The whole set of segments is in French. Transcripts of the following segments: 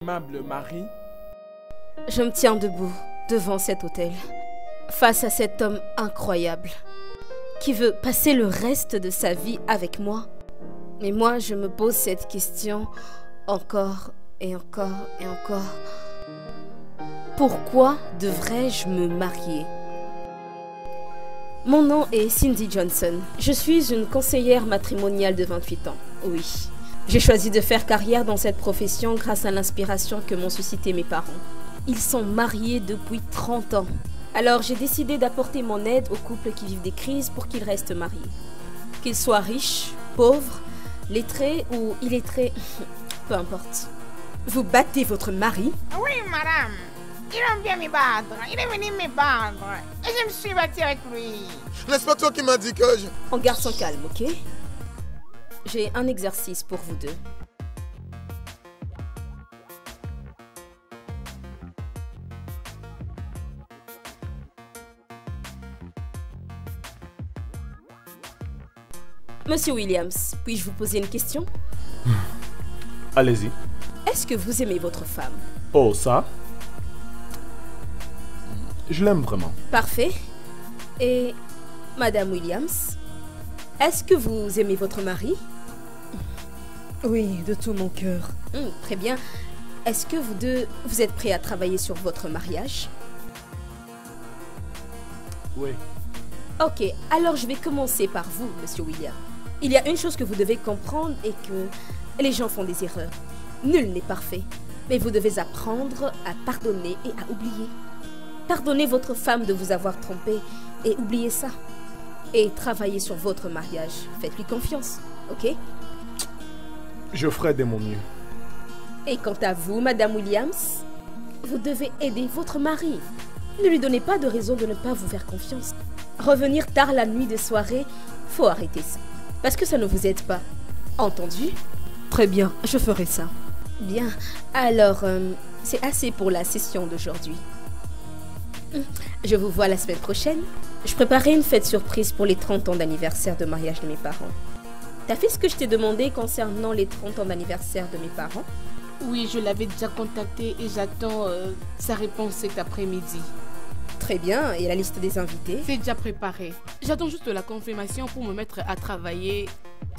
Aimable Marie. Je me tiens debout devant cet hôtel, face à cet homme incroyable, qui veut passer le reste de sa vie avec moi. Mais moi, je me pose cette question encore et encore et encore. Pourquoi devrais-je me marier? Mon nom est Cindy Johnson. Je suis une conseillère matrimoniale de 28 ans. Oui. J'ai choisi de faire carrière dans cette profession grâce à l'inspiration que m'ont suscité mes parents. Ils sont mariés depuis 30 ans. Alors j'ai décidé d'apporter mon aide aux couples qui vivent des crises pour qu'ils restent mariés. Qu'ils soient riches, pauvres, lettrés ou illettrés, peu importe. Vous battez votre mari? Oui, madame. Il aime bien me battre. Il est venu me battre. Et je me suis battue avec lui. N'est-ce pas toi qui m'as dit que je... On garde son calme, ok? J'ai un exercice pour vous deux. Monsieur Williams, puis-je vous poser une question? Allez-y. Est-ce que vous aimez votre femme? Oh, ça? Je l'aime vraiment. Parfait. Et Madame Williams, est-ce que vous aimez votre mari? Oui, de tout mon cœur. Très bien. Est-ce que vous deux, vous êtes prêts à travailler sur votre mariage? Oui. Ok, alors je vais commencer par vous, Monsieur William. Il y a une chose que vous devez comprendre et que les gens font des erreurs. Nul n'est parfait, mais vous devez apprendre à pardonner et à oublier. Pardonnez votre femme de vous avoir trompé et oubliez ça. Et travaillez sur votre mariage. Faites-lui confiance, ok? Je ferai de mon mieux. Et quant à vous, Madame Williams, vous devez aider votre mari. Ne lui donnez pas de raison de ne pas vous faire confiance. Revenir tard la nuit de soirée, faut arrêter ça. Parce que ça ne vous aide pas. Entendu? Très bien, je ferai ça. Bien, alors, c'est assez pour la session d'aujourd'hui. Je vous vois la semaine prochaine. Je préparais une fête surprise pour les 30 ans d'anniversaire de mariage de mes parents. T'as fait ce que je t'ai demandé concernant les 30 ans d'anniversaire de mes parents? Oui, je l'avais déjà contacté et j'attends sa réponse cet après-midi. Très bien, et la liste des invités? C'est déjà préparé. J'attends juste la confirmation pour me mettre à travailler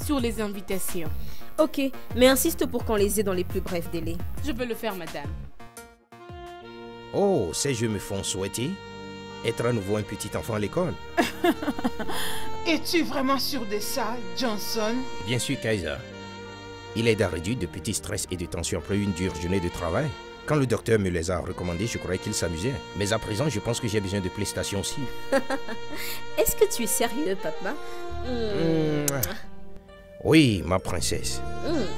sur les invitations. Ok, mais insiste pour qu'on les ait dans les plus brefs délais. Je peux le faire, madame. Oh, ces jeux me font souhaiter être à nouveau un petit enfant à l'école. Es-tu vraiment sûr de ça, Johnson? Bien sûr, Kaiser. Il aide à réduire de petits stress et de tensions après une dure journée de travail. Quand le docteur me les a recommandés, je croyais qu'il s'amusait. Mais à présent, je pense que j'ai besoin de PlayStation aussi. Est-ce que tu es sérieux, papa? Oui, ma princesse.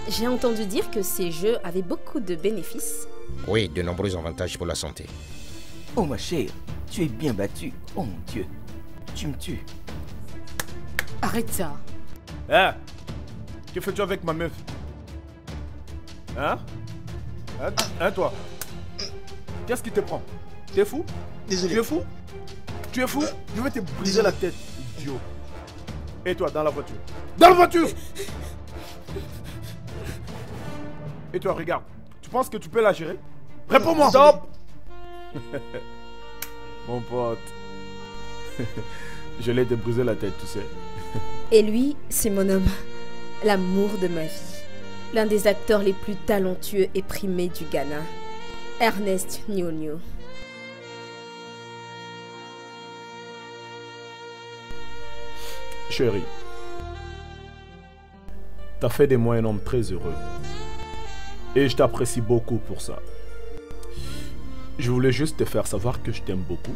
J'ai entendu dire que ces jeux avaient beaucoup de bénéfices. Oui, de nombreux avantages pour la santé. Oh ma chère, tu es bien battue. Oh mon Dieu, tu me tues. Arrête ça. Hein? Que fais-tu avec ma meuf? Hein? Hein, toi? Qu'est-ce qui te prend? T'es fou? Désolé. Tu es fou? Tu es fou? Je vais te briser la tête, idiot. Et toi, dans la voiture? Dans la voiture! Et toi, regarde. Tu penses que tu peux la gérer? Réponds-moi! Stop! Mon pote. Je l'ai débrisé la tête, tu sais. Et lui, c'est mon homme. L'amour de ma vie. L'un des acteurs les plus talentueux et primés du Ghana. Ernest Nyonyo. Chérie, t'as fait de moi un homme très heureux. Et je t'apprécie beaucoup pour ça. Je voulais juste te faire savoir que je t'aime beaucoup.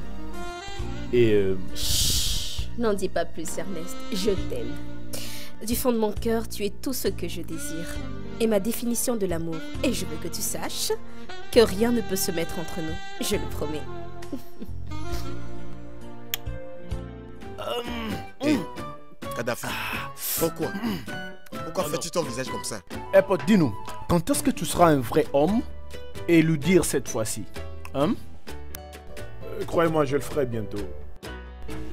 Et... Chut, n'en dis pas plus, Ernest. Je t'aime. Du fond de mon cœur, tu es tout ce que je désire. Et ma définition de l'amour. Et je veux que tu saches que rien ne peut se mettre entre nous. Je le promets. Kadhafi, pourquoi fais-tu ton visage comme ça? Eh pote, dis-nous, quand est-ce que tu seras un vrai homme et lui dire cette fois-ci? Hein? Croyez-moi, je le ferai bientôt.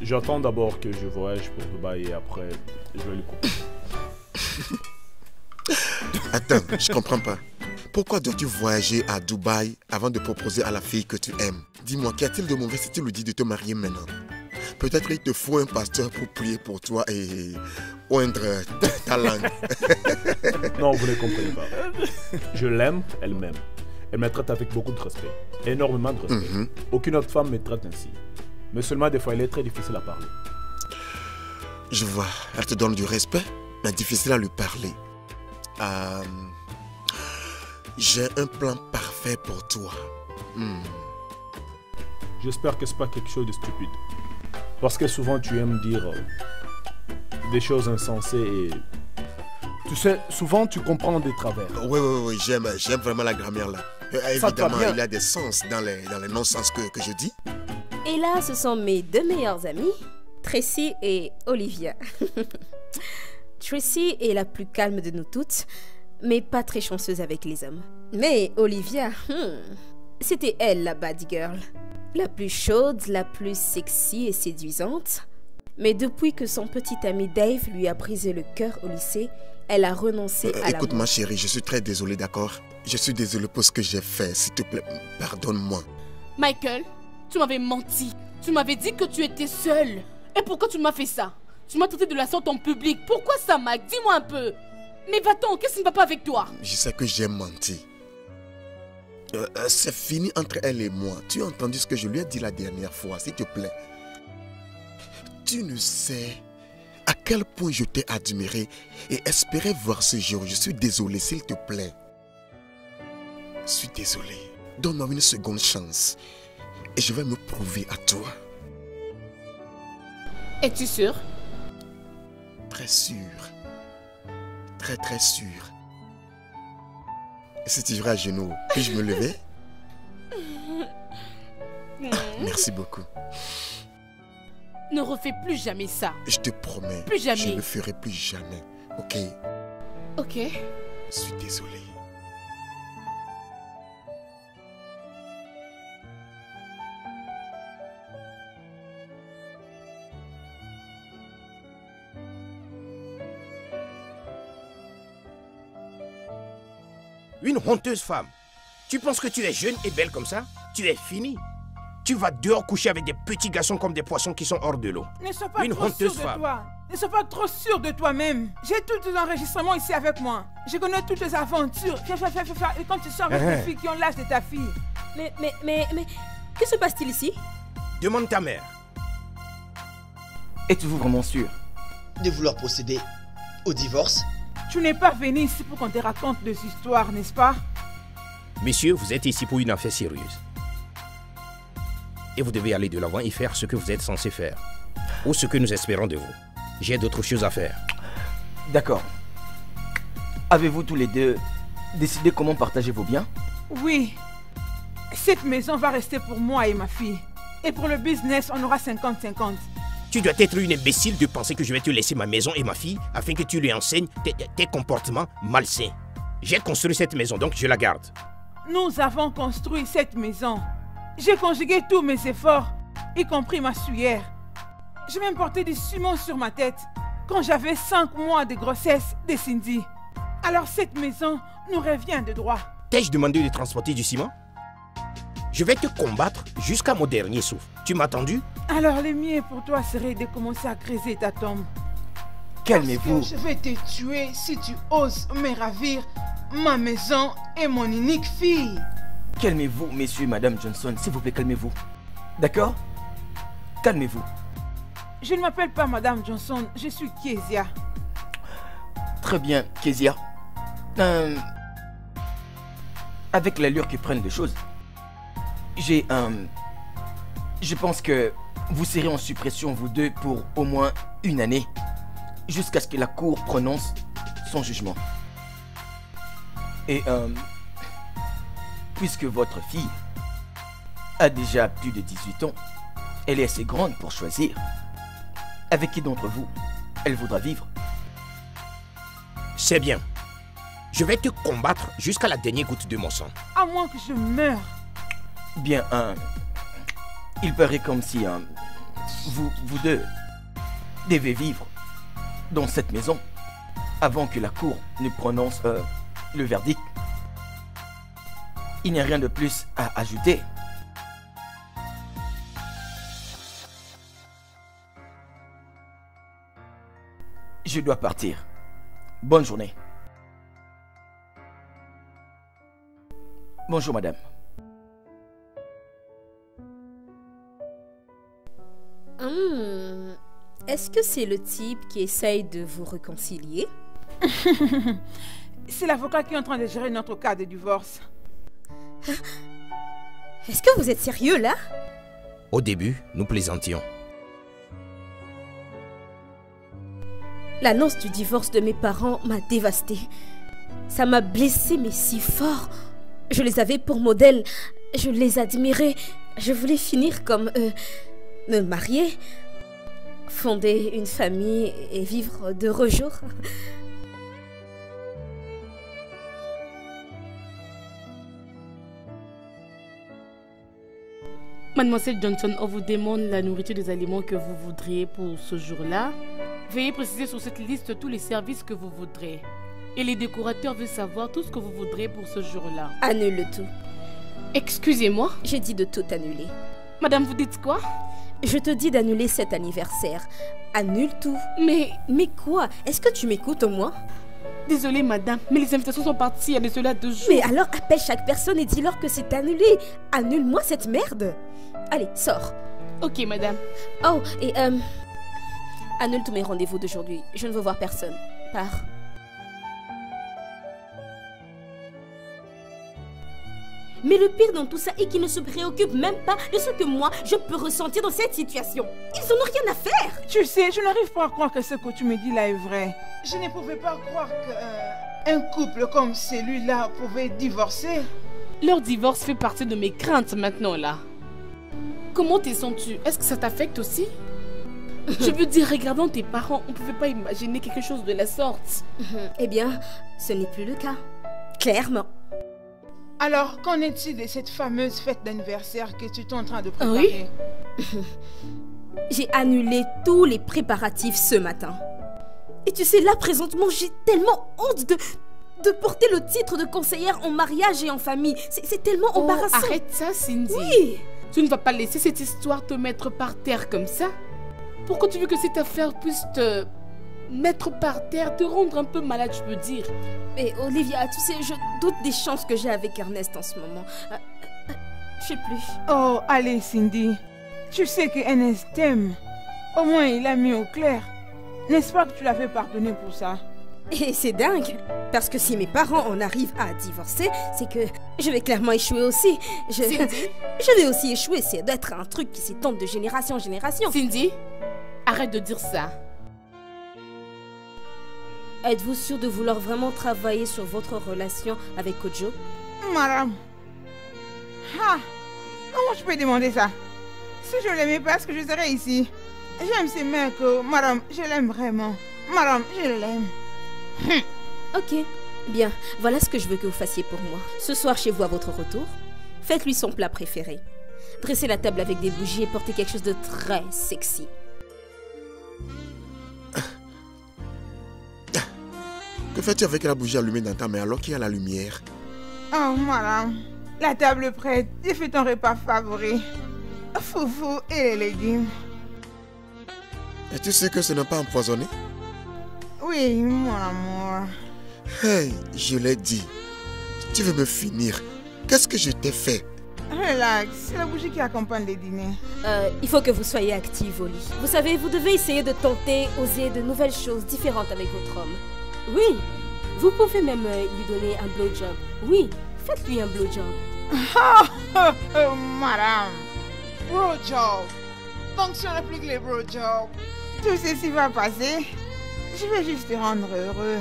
J'attends d'abord que je voyage pour Dubaï et après, je vais le couper. Attends, je comprends pas. Pourquoi dois-tu voyager à Dubaï avant de proposer à la fille que tu aimes? Dis-moi, qu'y a-t-il de mauvais si tu lui dis de te marier maintenant? Peut-être il te faut un pasteur pour prier pour toi et oindre ta langue. Non, vous ne comprenez pas. Je l'aime, elle m'aime. Elle me traite avec beaucoup de respect. Énormément de respect. Aucune autre femme me traite ainsi. Mais seulement des fois, elle est très difficile à parler. Je vois, elle te donne du respect, mais difficile à lui parler. J'ai un plan parfait pour toi. J'espère que ce n'est pas quelque chose de stupide. Parce que souvent tu aimes dire des choses insensées et... Tu sais, souvent tu comprends des travers. Oui, j'aime vraiment la grammaire là. Évidemment, il y a des sens dans les non-sens que je dis. Et là, ce sont mes deux meilleures amies, Tracy et Olivia. Tracy est la plus calme de nous toutes, mais pas très chanceuse avec les hommes. Mais Olivia, c'était elle la bad girl. La plus chaude, la plus sexy et séduisante. Mais depuis que son petit ami Dave lui a brisé le cœur au lycée, elle a renoncé à Écoute ma chérie, je suis très désolé, d'accord? Je suis désolé pour ce que j'ai fait, s'il te plaît, pardonne-moi. Michael, tu m'avais menti. Tu m'avais dit que tu étais seul. Et pourquoi tu m'as fait ça? Tu m'as traité de la sorte en public. Pourquoi ça, Mike? Dis-moi un peu. Mais va-t'en, qu'est-ce qui ne va pas avec toi? Je sais que j'ai menti. C'est fini entre elle et moi. Tu as entendu ce que je lui ai dit la dernière fois, s'il te plaît. Tu ne sais à quel point je t'ai admiré et espérais voir ce jour. Je suis désolé, s'il te plaît. Je suis désolé. Donne-moi une seconde chance et je vais me prouver à toi. Es-tu sûr? Très sûr. Très très sûr. Si tu irais à genoux, puis-je me lever? Merci beaucoup. Ne refais plus jamais ça. Je te promets. Plus jamais. Je ne le ferai plus jamais. Ok? Ok. Je suis désolé. Une honteuse femme. Tu penses que tu es jeune et belle comme ça? Tu es fini. Tu vas dehors coucher avec des petits garçons comme des poissons qui sont hors de l'eau. Ne sois pas Une trop sûr honteuse de femme. toi. Ne sois pas trop sûr de toi-même. J'ai tous tes enregistrements ici avec moi. Je connais toutes tes aventures. Et quand tu sors avec les filles qui ont l'âge de ta fille. Mais, que se passe-t-il ici? Demande ta mère. Êtes-vous vraiment sûr de vouloir procéder au divorce? Tu n'es pas venu ici pour qu'on te raconte des histoires, n'est-ce pas? Monsieur, vous êtes ici pour une affaire sérieuse. Et vous devez aller de l'avant et faire ce que vous êtes censé faire. Ou ce que nous espérons de vous. J'ai d'autres choses à faire. D'accord. Avez-vous tous les deux décidé comment partager vos biens? Oui. Cette maison va rester pour moi et ma fille. Et pour le business, on aura 50-50. Tu dois être une imbécile de penser que je vais te laisser ma maison et ma fille afin que tu lui enseignes tes comportements malsains. J'ai construit cette maison, donc je la garde. Nous avons construit cette maison. J'ai conjugué tous mes efforts, y compris ma sueur. J'ai même porté du ciment sur ma tête quand j'avais 5 mois de grossesse de Cindy. Alors cette maison nous revient de droit. T'ai-je demandé de transporter du ciment? Je vais te combattre jusqu'à mon dernier souffle. Tu m'as entendu? Alors le mieux pour toi serait de commencer à creuser ta tombe. Calmez-vous. Je vais te tuer si tu oses me ravir ma maison et mon unique fille. Calmez-vous, messieurs et madame Johnson. S'il vous plaît, calmez-vous. D'accord? Calmez-vous. Je ne m'appelle pas madame Johnson, je suis Kezia. Très bien, Kezia. Avec l'allure que prennent les choses, je pense que vous serez en suppression, vous deux, pour au moins 1 année, jusqu'à ce que la cour prononce son jugement. Et puisque votre fille a déjà plus de 18 ans, elle est assez grande pour choisir avec qui d'entre vous elle voudra vivre. C'est bien. Je vais te combattre jusqu'à la dernière goutte de mon sang. À moins que je meure. Bien, il paraît comme si vous deux devez vivre dans cette maison avant que la cour ne prononce le verdict. Il n'y a rien de plus à ajouter. Je dois partir. Bonne journée. Bonjour, madame. Est-ce que c'est le type qui essaye de vous réconcilier? C'est l'avocat qui est en train de gérer notre cas de divorce. Est-ce que vous êtes sérieux là? Au début, nous plaisantions. L'annonce du divorce de mes parents m'a dévastée. Ça m'a blessée mais si fort. Je les avais pour modèle. Je les admirais. Je voulais finir comme eux. Me marier. Fonder une famille et vivre d'heureux jours. Mademoiselle Johnson, on vous demande la nourriture des aliments que vous voudriez pour ce jour-là. Veuillez préciser sur cette liste tous les services que vous voudrez. Et les décorateurs veulent savoir tout ce que vous voudrez pour ce jour-là. Annule tout. Excusez-moi? J'ai dit de tout annuler. Madame, vous dites quoi? Je te dis d'annuler cet anniversaire. Annule tout. Mais quoi? Est-ce que tu m'écoutes au moins? Désolée madame, mais les invitations sont parties il y a de cela 2 jours. Mais alors appelle chaque personne et dis-leur que c'est annulé. Annule-moi cette merde. Allez, sors. Ok madame. Oh, et annule tous mes rendez-vous d'aujourd'hui. Je ne veux voir personne. Pars. Mais le pire dans tout ça est qu'ils ne se préoccupent même pas de ce que moi, je peux ressentir dans cette situation. Ils n'en ont rien à faire. Tu sais, je n'arrive pas à croire que ce que tu me dis là est vrai. Je ne pouvais pas croire qu'un couple comme celui-là pouvait divorcer. Leur divorce fait partie de mes craintes maintenant là. Comment te sens-tu? Est-ce que ça t'affecte aussi? Je veux dire, regardant tes parents, on ne pouvait pas imaginer quelque chose de la sorte. Eh bien, ce n'est plus le cas. Clairement. Alors, qu'en est-il de cette fameuse fête d'anniversaire que tu es en train de préparer? Oui. J'ai annulé tous les préparatifs ce matin. Et tu sais, là, présentement, j'ai tellement honte de porter le titre de conseillère en mariage et en famille. C'est tellement embarrassant. Arrête ça, Cindy. Oui. Tu ne vas pas laisser cette histoire te mettre par terre comme ça. Pourquoi tu veux que cette affaire puisse te mettre par terre, te rendre un peu malade, je peux dire? Mais Olivia, tu sais, je doute des chances que j'ai avec Ernest en ce moment. Je sais plus. Oh, allez Cindy. Tu sais que Ernest t'aime. Au moins, il a mis au clair. N'est-ce pas que tu l'avais pardonné pour ça? Et c'est dingue. Parce que si mes parents en arrivent à divorcer, c'est que je vais clairement échouer aussi. Je vais aussi échouer. C'est d'être un truc qui s'étend de génération en génération. Cindy, arrête de dire ça. Êtes-vous sûr de vouloir vraiment travailler sur votre relation avec Kojo? Madame. Ah, comment je peux demander ça? Si je ne l'aimais pas, est-ce que je serais ici? J'aime ces mecs, madame, je l'aime vraiment. Madame, je l'aime. Ok, bien, voilà ce que je veux que vous fassiez pour moi. Ce soir, chez vous à votre retour, faites-lui son plat préféré. Dressez la table avec des bougies et portez quelque chose de très sexy. Que fais-tu avec la bougie allumée dans ta main alors qu'il y a la lumière? Oh, madame, la table est prête. J'ai fait ton repas favori. Foufou et les légumes. Et tu sais que ce n'est pas empoisonné? Oui, mon amour. Hey, je l'ai dit. Tu veux me finir? Qu'est-ce que je t'ai fait? Relax, c'est la bougie qui accompagne les dîners. Il faut que vous soyez active au lit. Vous savez, vous devez essayer de tenter, oser de nouvelles choses différentes avec votre homme. Oui, vous pouvez même lui donner un blowjob. Oui, faites-lui un blowjob. Madame, blowjob. Fonction plus que les blowjobs. Tout ceci va passer. Je vais juste te rendre heureux.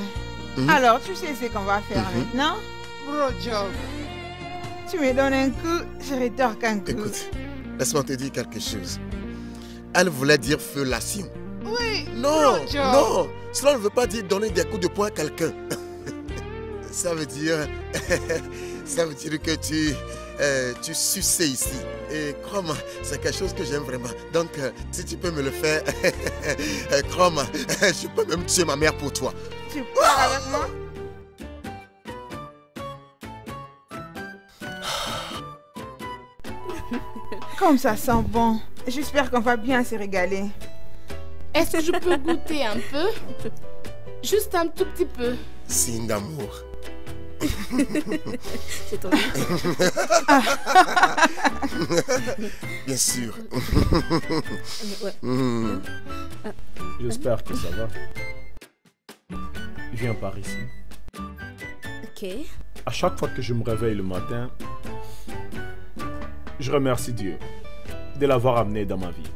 Alors, tu sais ce qu'on va faire maintenant? Blowjob. Tu me donnes un coup, je rétorque un coup. Écoute, laisse-moi te dire quelque chose. Elle voulait dire fellation. Oui, non, blowjob. Non, cela ne veut pas dire donner des coups de poing à quelqu'un. Ça veut dire que tu suces ici. Et crois-moi, c'est quelque chose que j'aime vraiment. Donc, si tu peux me le faire, crois-moi, je peux même tuer ma mère pour toi. Tu parles avec moi? Comme ça sent bon. J'espère qu'on va bien se régaler. Est-ce que je peux goûter un peu? Juste un tout petit peu. Signe d'amour. C'est ton Bien sûr. Ouais. J'espère que ça va. Viens par ici. Ok. À chaque fois que je me réveille le matin, je remercie Dieu de l'avoir amené dans ma vie.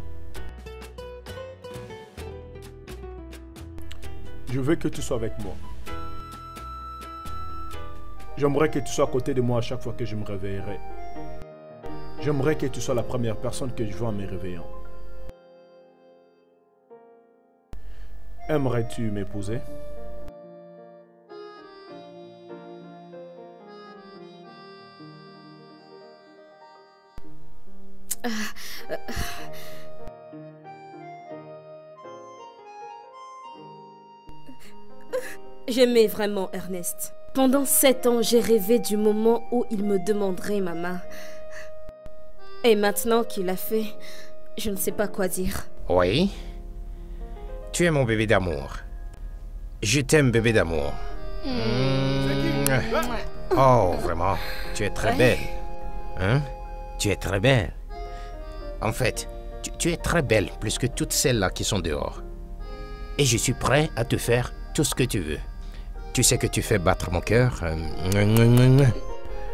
Je veux que tu sois avec moi. J'aimerais que tu sois à côté de moi à chaque fois que je me réveillerai. J'aimerais que tu sois la première personne que je vois en me réveillant. Aimerais-tu m'épouser? J'aimais vraiment Ernest. Pendant 7 ans, j'ai rêvé du moment où il me demanderait ma main. Et maintenant qu'il l'a fait, je ne sais pas quoi dire. Oui. Tu es mon bébé d'amour. Je t'aime, bébé d'amour. Oh, vraiment, tu es très belle. Hein? Tu es très belle. En fait, tu es très belle, plus que toutes celles-là qui sont dehors. Et je suis prêt à te faire tout ce que tu veux. Tu sais que tu fais battre mon cœur.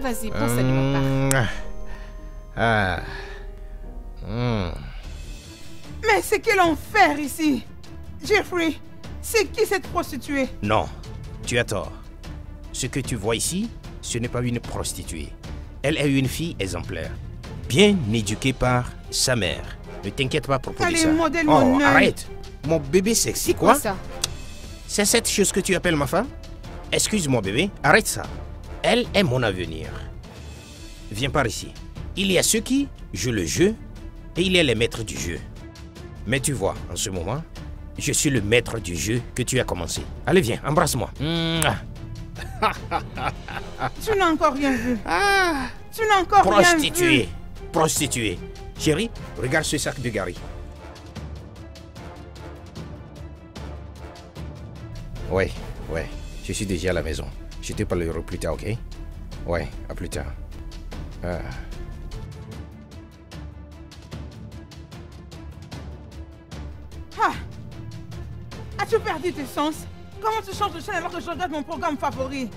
Vas-y, prends ça de ma part. Ah. Mais c'est quel enfer ici. Jeffrey, c'est qui cette prostituée? Non, tu as tort. Ce que tu vois ici, ce n'est pas une prostituée. Elle est une fille exemplaire, bien éduquée par sa mère. Ne t'inquiète pas à propos de Allez, ça. modèle mon œil. Arrête. Mon bébé sexy, quoi? ça? C'est cette chose que tu appelles ma femme? Excuse-moi, bébé, arrête ça. Elle est mon avenir. Viens par ici. Il y a ceux qui jouent le jeu et il y a les maîtres du jeu. Mais tu vois, en ce moment, je suis le maître du jeu que tu as commencé. Allez, viens, embrasse-moi. Tu n'as encore rien vu. Tu n'as encore rien vu. Prostituée. Prostituée. Chérie, regarde ce sac de Gary. Ouais, je suis déjà à la maison. Je te parlerai plus tard, ok? Ouais, à plus tard. As-tu perdu tes sens? Comment tu changes de chaîne alors que je regarde mon programme favori?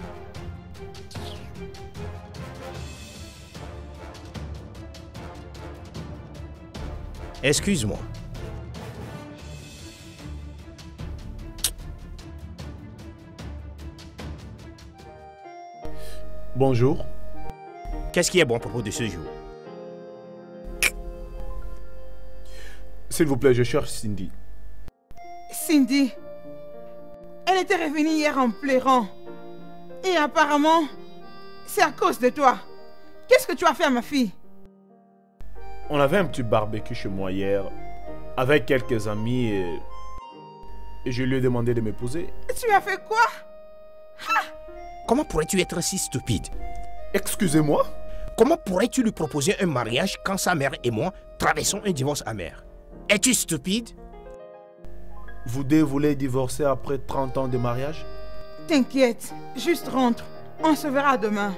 Excuse-moi. Bonjour. Qu'est-ce qui est bon à propos de ce jour? S'il vous plaît, je cherche Cindy. Cindy, elle était revenue hier en pleurant. Et apparemment, c'est à cause de toi. Qu'est-ce que tu as fait à ma fille? On avait un petit barbecue chez moi hier, avec quelques amis et je lui ai demandé de m'épouser. Tu as fait quoi? Comment pourrais-tu être si stupide? Excusez-moi? Comment pourrais-tu lui proposer un mariage quand sa mère et moi traversons un divorce amer? Es-tu stupide? Vous deux voulez divorcer après 30 ans de mariage? T'inquiète, juste rentre. On se verra demain.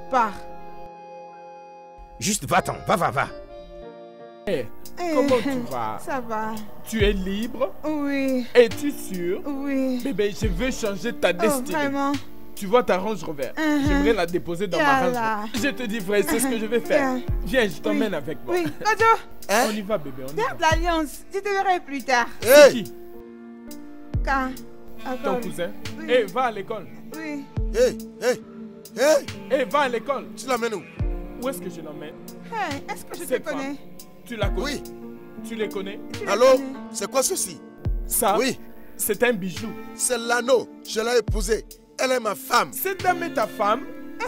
Pars. Juste va-t'en, va. Hey, comment tu vas? Ça va. Tu es libre? Oui. Es-tu sûr? Oui. Bébé, je veux changer ta destinée. Vraiment? Tu vois ta Range Rover? J'aimerais la déposer dans ma Range Rover. Je te dis, frère, c'est ce que je vais faire. Viens, je t'emmène avec moi. Oui, Kojo. On y va, bébé, on y va. Garde l'alliance. Je te verrai plus tard. C'est qui? Quand? Ton cousin? Oui. Hé, va à l'école. Oui. Hé, va à l'école. Tu l'amènes où? Où est-ce que je l'emmène? Hey, est-ce que je te Cette connais? femme, tu la connais? Oui. Tu les connais? Allô? C'est quoi ceci? Ça? Oui. C'est un bijou. C'est l'anneau. Je l'ai épousé. Elle est ma femme. Cette dame est ta femme?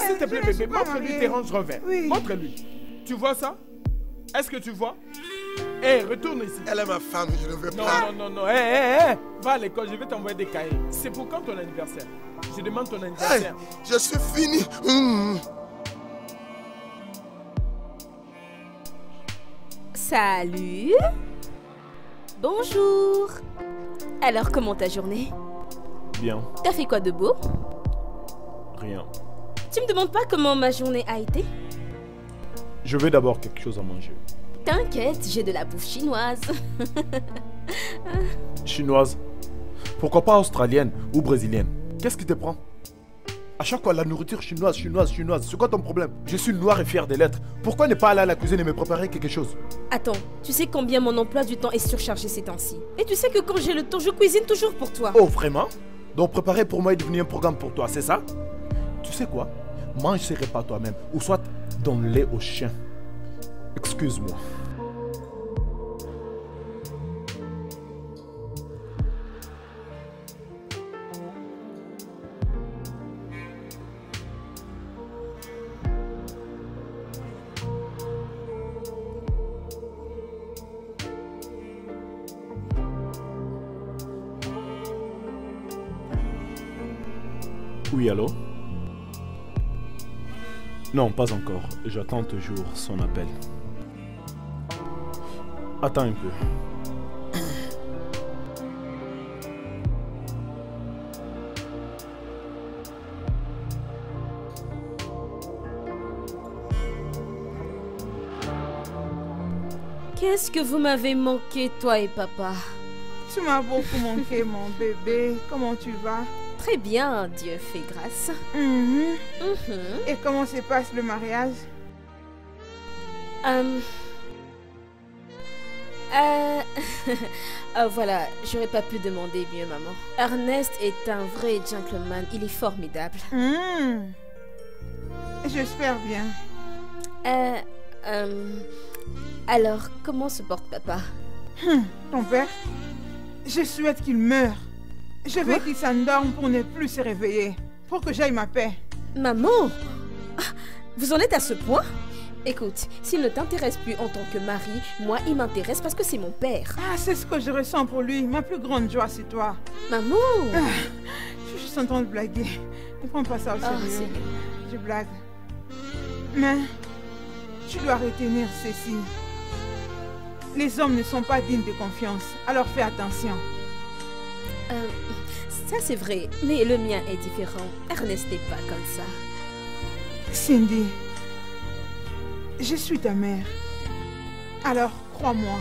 S'il te plaît, je ne suis bébé, pas montre-lui mariée. tes Range Rover. Oui. Montre-lui. Tu vois ça? Est-ce que tu vois? Hé, retourne ici. Elle est ma femme, je ne veux Non, pas. non. Hé. Va à l'école, je vais t'envoyer des cahiers. C'est pour quand ton anniversaire? Je demande ton Hey, anniversaire. je suis fini. Salut. Bonjour. Alors, comment ta journée? Bien. T'as fait quoi de beau? Rien. Tu me demandes pas comment ma journée a été? Je veux d'abord quelque chose à manger. T'inquiète, j'ai de la bouffe chinoise. Chinoise. Pourquoi pas australienne ou brésilienne? Qu'est-ce qui te prend? À chaque fois, la nourriture chinoise, c'est quoi ton problème? Je suis noir et fier de l'être. Pourquoi ne pas aller à la cuisine et me préparer quelque chose? Attends, tu sais combien mon emploi du temps est surchargé ces temps-ci? Et tu sais que quand j'ai le temps, je cuisine toujours pour toi. Oh, vraiment? Donc préparer pour moi est devenu un programme pour toi, c'est ça? Tu sais quoi? Mange ces repas toi-même, ou soit donne-les aux chiens. Excuse-moi. Oui, allô? Non, pas encore. J'attends toujours son appel. Attends un peu. Qu'est-ce que vous m'avez manqué, toi et papa? Tu m'as beaucoup manqué, mon bébé. Comment tu vas? Très bien, Dieu fait grâce. Et comment se passe le mariage? Voilà, j'aurais pas pu demander mieux, maman. Ernest est un vrai gentleman, il est formidable. J'espère bien. Alors, comment se porte papa? Ton père? Je souhaite qu'il meure. Je veux qu'il s'endorme pour ne plus se réveiller. Pour que j'aille ma paix. Maman! Vous en êtes à ce point? Écoute, s'il ne t'intéresse plus en tant que mari, moi, il m'intéresse parce que c'est mon père. Ah, c'est ce que je ressens pour lui. Ma plus grande joie, c'est toi. Maman! Je suis juste en train de blaguer. Ne prends pas ça au sérieux. Je blague. Mais, tu dois retenir ceci. Les hommes ne sont pas dignes de confiance. Alors fais attention. Ça c'est vrai, mais le mien est différent. Ernest n'est pas comme ça. Cindy, je suis ta mère. Alors, crois-moi.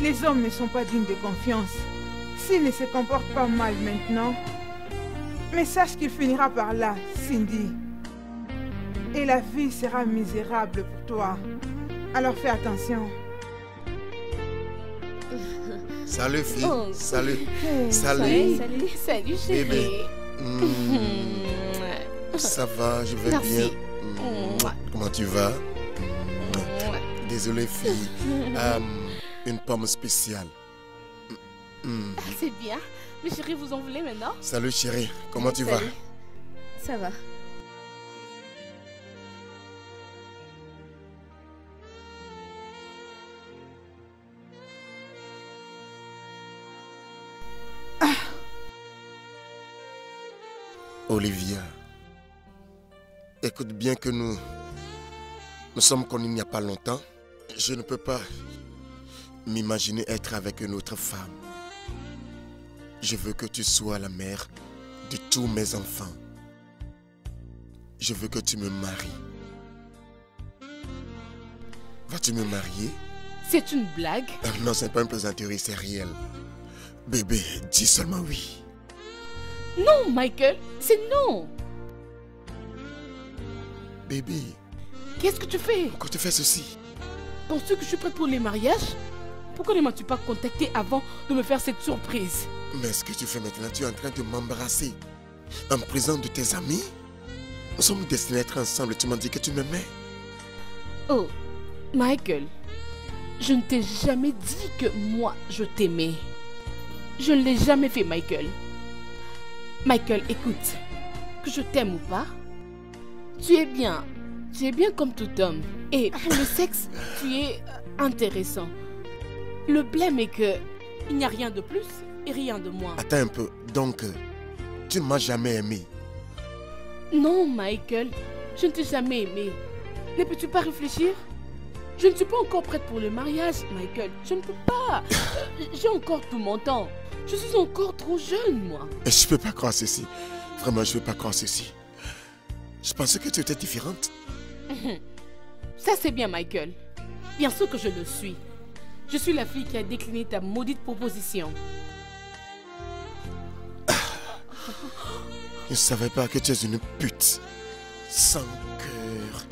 Les hommes ne sont pas dignes de confiance. S'ils ne se comportent pas mal maintenant, mais sache qu'il finira par là, Cindy. Et la vie sera misérable pour toi. Alors fais attention. Salut fille, salut. Salut chérie. Bébé. Ça va, je vais Merci. bien. Comment tu vas? Désolé fille. Une pomme spéciale. C'est bien. Mais chérie, vous en voulez maintenant? Salut chérie, comment tu vas? Ça va. Olivia, écoute bien que nous sommes connus il n'y a pas longtemps. Je ne peux pas m'imaginer être avec une autre femme. Je veux que tu sois la mère de tous mes enfants. Je veux que tu me maries. Vas-tu me marier? C'est une blague? Non, ce n'est pas une plaisanterie, c'est réel. Bébé, dis seulement oui. Non, Michael, c'est non. Bébé. Qu'est-ce que tu fais? Pourquoi tu fais ceci? Penses-tu que je suis prête pour les mariages? Pourquoi ne m'as-tu pas contacté avant de me faire cette surprise? Mais ce que tu fais maintenant, tu es en train de m'embrasser. En présence de tes amis? Nous sommes destinés à être ensemble et tu m'as dit que tu m'aimais. Oh, Michael, je ne t'ai jamais dit que moi, je t'aimais. Je ne l'ai jamais fait, Michael. Michael, écoute, que je t'aime ou pas, tu es bien comme tout homme. Et pour le sexe, tu es intéressant. Le blême est que il n'y a rien de plus et rien de moins. Attends un peu, donc tu ne m'as jamais aimé? Non, Michael, je ne t'ai jamais aimé. Ne peux-tu pas réfléchir? Je ne suis pas encore prête pour le mariage, Michael. Je ne peux pas. J'ai encore tout mon temps. Je suis encore trop jeune, moi. Et je peux pas croire ceci. Vraiment, je peux pas croire ceci. Je pensais que tu étais différente. Ça, c'est bien, Michael. Bien sûr que je le suis. Je suis la fille qui a décliné ta maudite proposition. Je ne savais pas que tu es une pute. Sans cœur.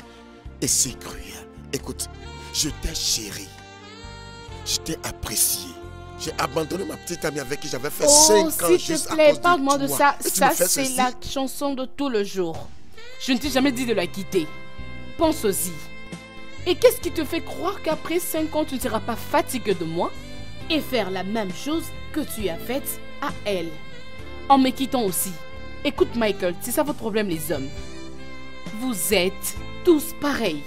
Et c'est cruel. Écoute, je t'ai chéri. Je t'ai apprécié. J'ai abandonné ma petite amie avec qui j'avais fait 5 ans s'il juste te à plaît, cause de parle-moi de toi. ça. Et tu Ça, me fais c'est ceci? la chanson de tout le jour. Je ne t'ai jamais dit de la quitter. Pense-y. Et qu'est-ce qui te fait croire qu'après 5 ans, tu ne seras pas fatigué de moi et faire la même chose que tu as faite à elle, en me quittant aussi? Écoute, Michael, c'est ça votre problème, les hommes. Vous êtes tous pareils.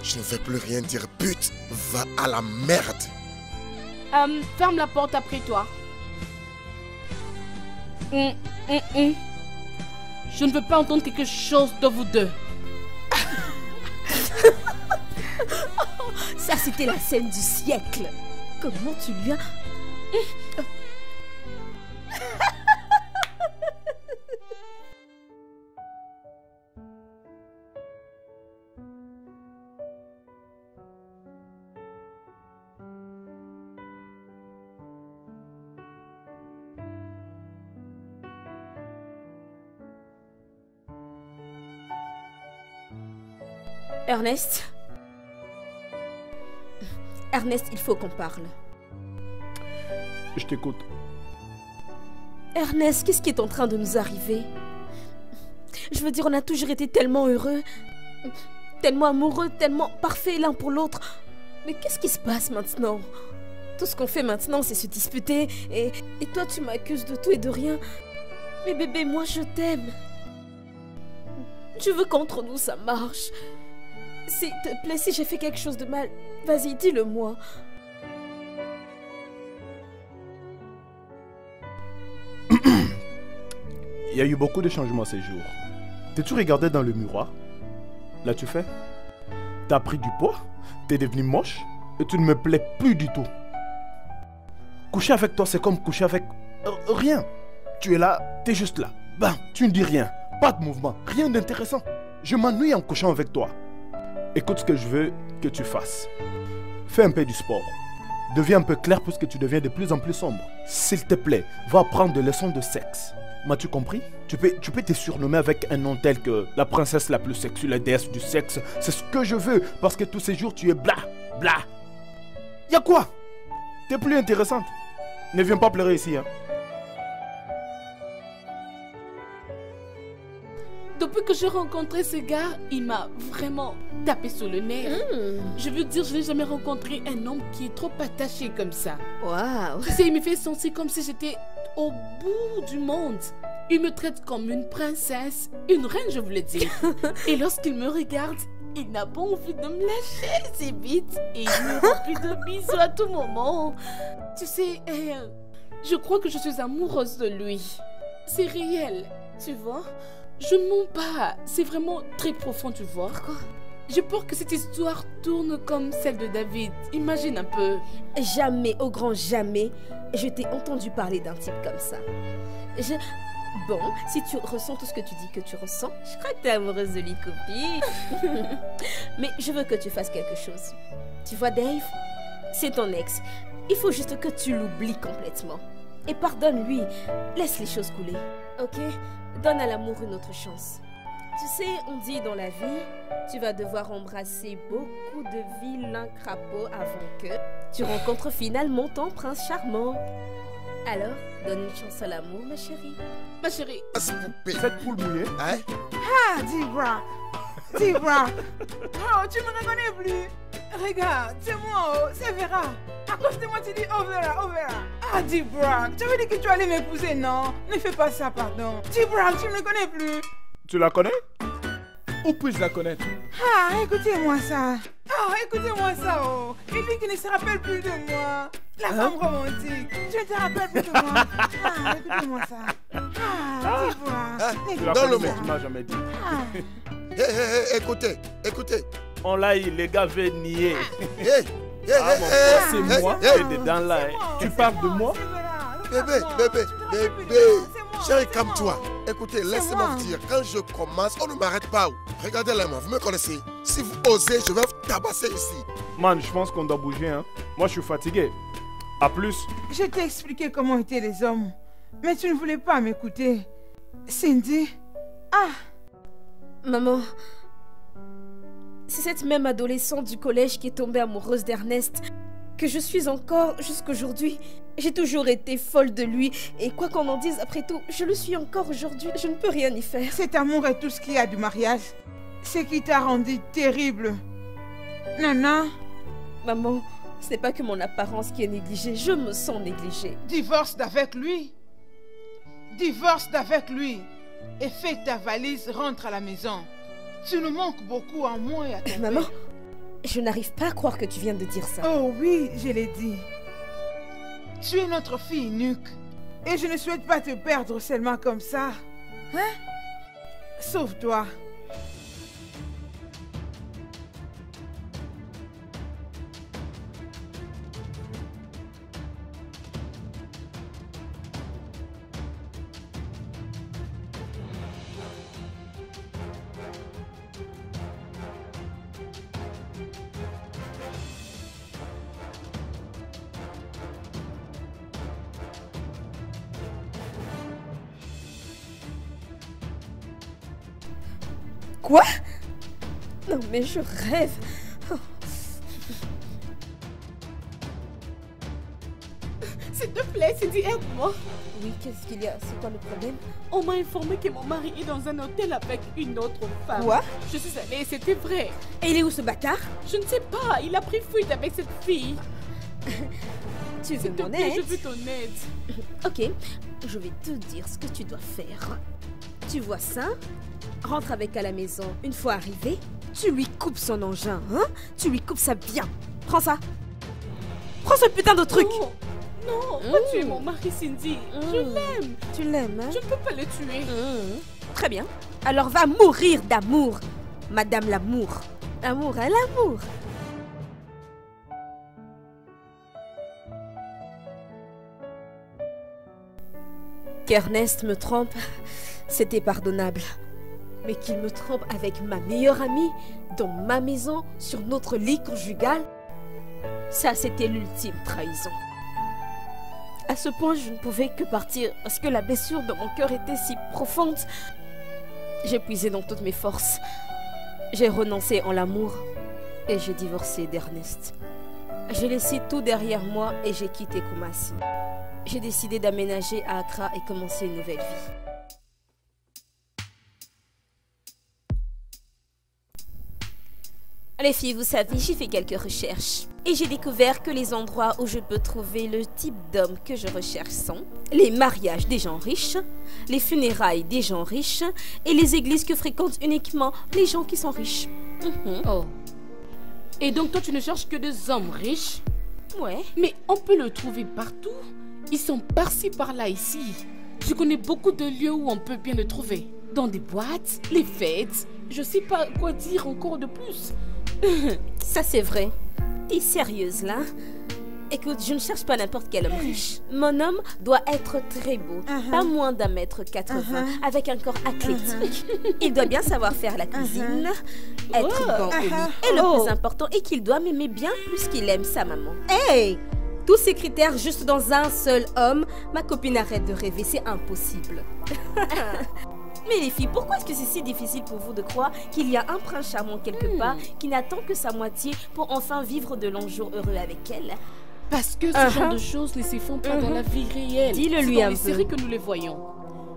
Je ne vais plus rien dire, pute. Va à la merde. Ferme la porte après toi. Je ne veux pas entendre quelque chose de vous deux. Ça, c'était la scène du siècle. Comment tu lui as... Ernest? Ernest, il faut qu'on parle. Je t'écoute. Ernest, qu'est-ce qui est en train de nous arriver? Je veux dire, on a toujours été tellement heureux, tellement amoureux, tellement parfaits l'un pour l'autre. Mais qu'est-ce qui se passe maintenant? Tout ce qu'on fait maintenant, c'est se disputer. Et toi, tu m'accuses de tout et de rien. Mais bébé, moi, je t'aime. Je veux qu'entre nous, ça marche. S'il te plaît, si j'ai fait quelque chose de mal, vas-y, dis-le-moi. Il y a eu beaucoup de changements ces jours. T'es-tu regardé dans le miroir? L'as-tu fait? T'as pris du poids? T'es devenu moche? Et tu ne me plais plus du tout. Coucher avec toi, c'est comme coucher avec... rien. Tu es là, t'es juste là. Ben, tu ne dis rien. Pas de mouvement, rien d'intéressant. Je m'ennuie en couchant avec toi. Écoute ce que je veux que tu fasses. Fais un peu du sport. Deviens un peu clair puisque tu deviens de plus en plus sombre. S'il te plaît, va prendre des leçons de sexe. M'as-tu compris? Tu peux te surnommer avec un nom tel que la princesse la plus sexue, la déesse du sexe. C'est ce que je veux parce que tous ces jours tu es bla, bla. Y'a quoi? T'es plus intéressante. Ne viens pas pleurer ici, hein. Depuis que j'ai rencontré ce gars, il m'a vraiment tapé sur le nerf. Je veux dire, je n'ai jamais rencontré un homme qui est trop attaché comme ça. Waouh. Tu sais, il me fait sentir comme si j'étais au bout du monde. Il me traite comme une princesse, une reine, je voulais dire. Et lorsqu'il me regarde, il n'a pas envie de me lâcher, c'est vite. Et il me remplit de bisous à tout moment. Tu sais, je crois que je suis amoureuse de lui. C'est réel, tu vois. Je ne mens pas, c'est vraiment très profond, tu vois. Pourquoi? J'ai peur que cette histoire tourne comme celle de David. Imagine un peu. Jamais, au grand jamais, je t'ai entendu parler d'un type comme ça. Bon, si tu ressens tout ce que tu dis que tu ressens, je crois que t'es amoureuse de lui, copine. Mais je veux que tu fasses quelque chose. Tu vois, Dave, c'est ton ex. Il faut juste que tu l'oublies complètement. Et pardonne-lui. Laisse les choses couler, ok? Donne à l'amour une autre chance. Tu sais, on dit dans la vie, tu vas devoir embrasser beaucoup de vilains crapauds avant que tu rencontres finalement ton prince charmant. Alors, donne une chance à l'amour, ma chérie. Ma chérie. Cette poule mouillée. Hein? Ah, Debra. Debra. Oh, tu me reconnais plus. Regarde, c'est moi, oh, c'est Vera. À cause de moi, tu dis oh Vera, oh Vera. Ah, Debra, tu avais dit que tu allais m'épouser, non? Ne fais pas ça, pardon. Debra, tu ne me connais plus. Tu la connais? Où puis-je la connaître? Ah, écoutez-moi ça. Oh, écoutez-moi ça, oh. Et lui qui ne se rappelle plus de moi. La femme romantique. Tu ne te rappelles plus de moi. Ah, écoutez-moi ça. Ah, Debra. Tu la connais, mais tu m'as jamais dit. Ah. Hé, écoutez, On l'a eu, les gars veulent nier. Hey, Ah, mon frère, c'est moi qui est dedans là. Tu parles de moi? Bébé. Chérie, calme-toi. Écoutez, laissez-moi vous dire, quand je commence, on ne m'arrête pas. Regardez la main, vous me connaissez. Si vous osez, je vais vous tabasser ici. Man, je pense qu'on doit bouger, hein. Moi, je suis fatigué. À plus. Je t'ai expliqué comment étaient les hommes, mais tu ne voulais pas m'écouter. Cindy. Ah, Maman, c'est cette même adolescente du collège qui est tombée amoureuse d'Ernest que je suis encore jusqu'aujourd'hui. J'ai toujours été folle de lui et quoi qu'on en dise, après tout, je le suis encore aujourd'hui. Je ne peux rien y faire. cet amour est tout ce qu'il y a du mariage. Ce qui t'a rendu terrible. Nana, Maman, ce n'est pas que mon apparence qui est négligée, je me sens négligée. divorce d'avec lui. Divorce d'avec lui. Et fais ta valise, rentre à la maison. Tu nous manques beaucoup à moi et à ton Maman, père. je n'arrive pas à croire que tu viens de dire ça. Oh oui, je l'ai dit. Tu es notre fille unique. Et je ne souhaite pas te perdre seulement comme ça. Hein? Sauve-toi. Quoi? Non mais je rêve. S'il te plaît, Cindy, aide-moi. Oui, qu'est-ce qu'il y a? C'est quoi le problème? On m'a informé que mon mari est dans un hôtel avec une autre femme. Quoi? Je suis allée et c'était vrai. Et il est où ce bâtard? Je ne sais pas, il a pris fuite avec cette fille. Tu veux S'il te mon plaît, je aide? veux ton aide. Ok, je vais te dire ce que tu dois faire. Tu vois ça? Rentre avec à la maison. Une fois arrivé, tu lui coupes son engin, hein? Tu lui coupes ça bien. Prends ça. Prends ce putain de truc. Non, non, pas tuer mon mari, Cindy. Je l'aime. Tu l'aimes, hein? Je ne peux pas le tuer. Très bien. Alors va mourir d'amour, Madame l'amour. L'amour, hein, l'amour. Qu'Ernest me trompe, c'était pardonnable. Mais qu'il me trompe avec ma meilleure amie, dans ma maison, sur notre lit conjugal, ça c'était l'ultime trahison. À ce point, je ne pouvais que partir parce que la blessure dans mon cœur était si profonde. J'ai puisé dans toutes mes forces. J'ai renoncé en l'amour et j'ai divorcé d'Ernest. J'ai laissé tout derrière moi et j'ai quitté Kumasi. J'ai décidé d'aménager à Accra et commencer une nouvelle vie. Les filles, vous savez, j'ai fait quelques recherches. Et j'ai découvert que les endroits où je peux trouver le type d'homme que je recherche sont les mariages des gens riches, les funérailles des gens riches et les églises que fréquentent uniquement les gens qui sont riches. Oh. Et donc toi, tu ne cherches que des hommes riches? Ouais. Mais on peut le trouver partout. Ils sont par-ci, par-là, ici. Je connais beaucoup de lieux où on peut bien le trouver. Dans des boîtes, les fêtes. Je sais pas quoi dire encore de plus. Ça c'est vrai. T'es sérieuse là? Écoute, je ne cherche pas n'importe quel homme riche. Mon homme doit être très beau, pas moins d'1m80, avec un corps athlétique. Il doit bien savoir faire la cuisine, être bon au lit, et le plus important est qu'il doit m'aimer bien plus qu'il aime sa maman. Hey! Tous ces critères juste dans un seul homme, ma copine arrête de rêver, c'est impossible. Mais les filles, pourquoi est-ce que c'est si difficile pour vous de croire qu'il y a un prince charmant quelque part qui n'attend que sa moitié pour enfin vivre de longs jours heureux avec elle? Parce que ce genre de choses ne se font pas dans la vie réelle. Dis-le C'est lui dans un les peu. séries que nous les voyons.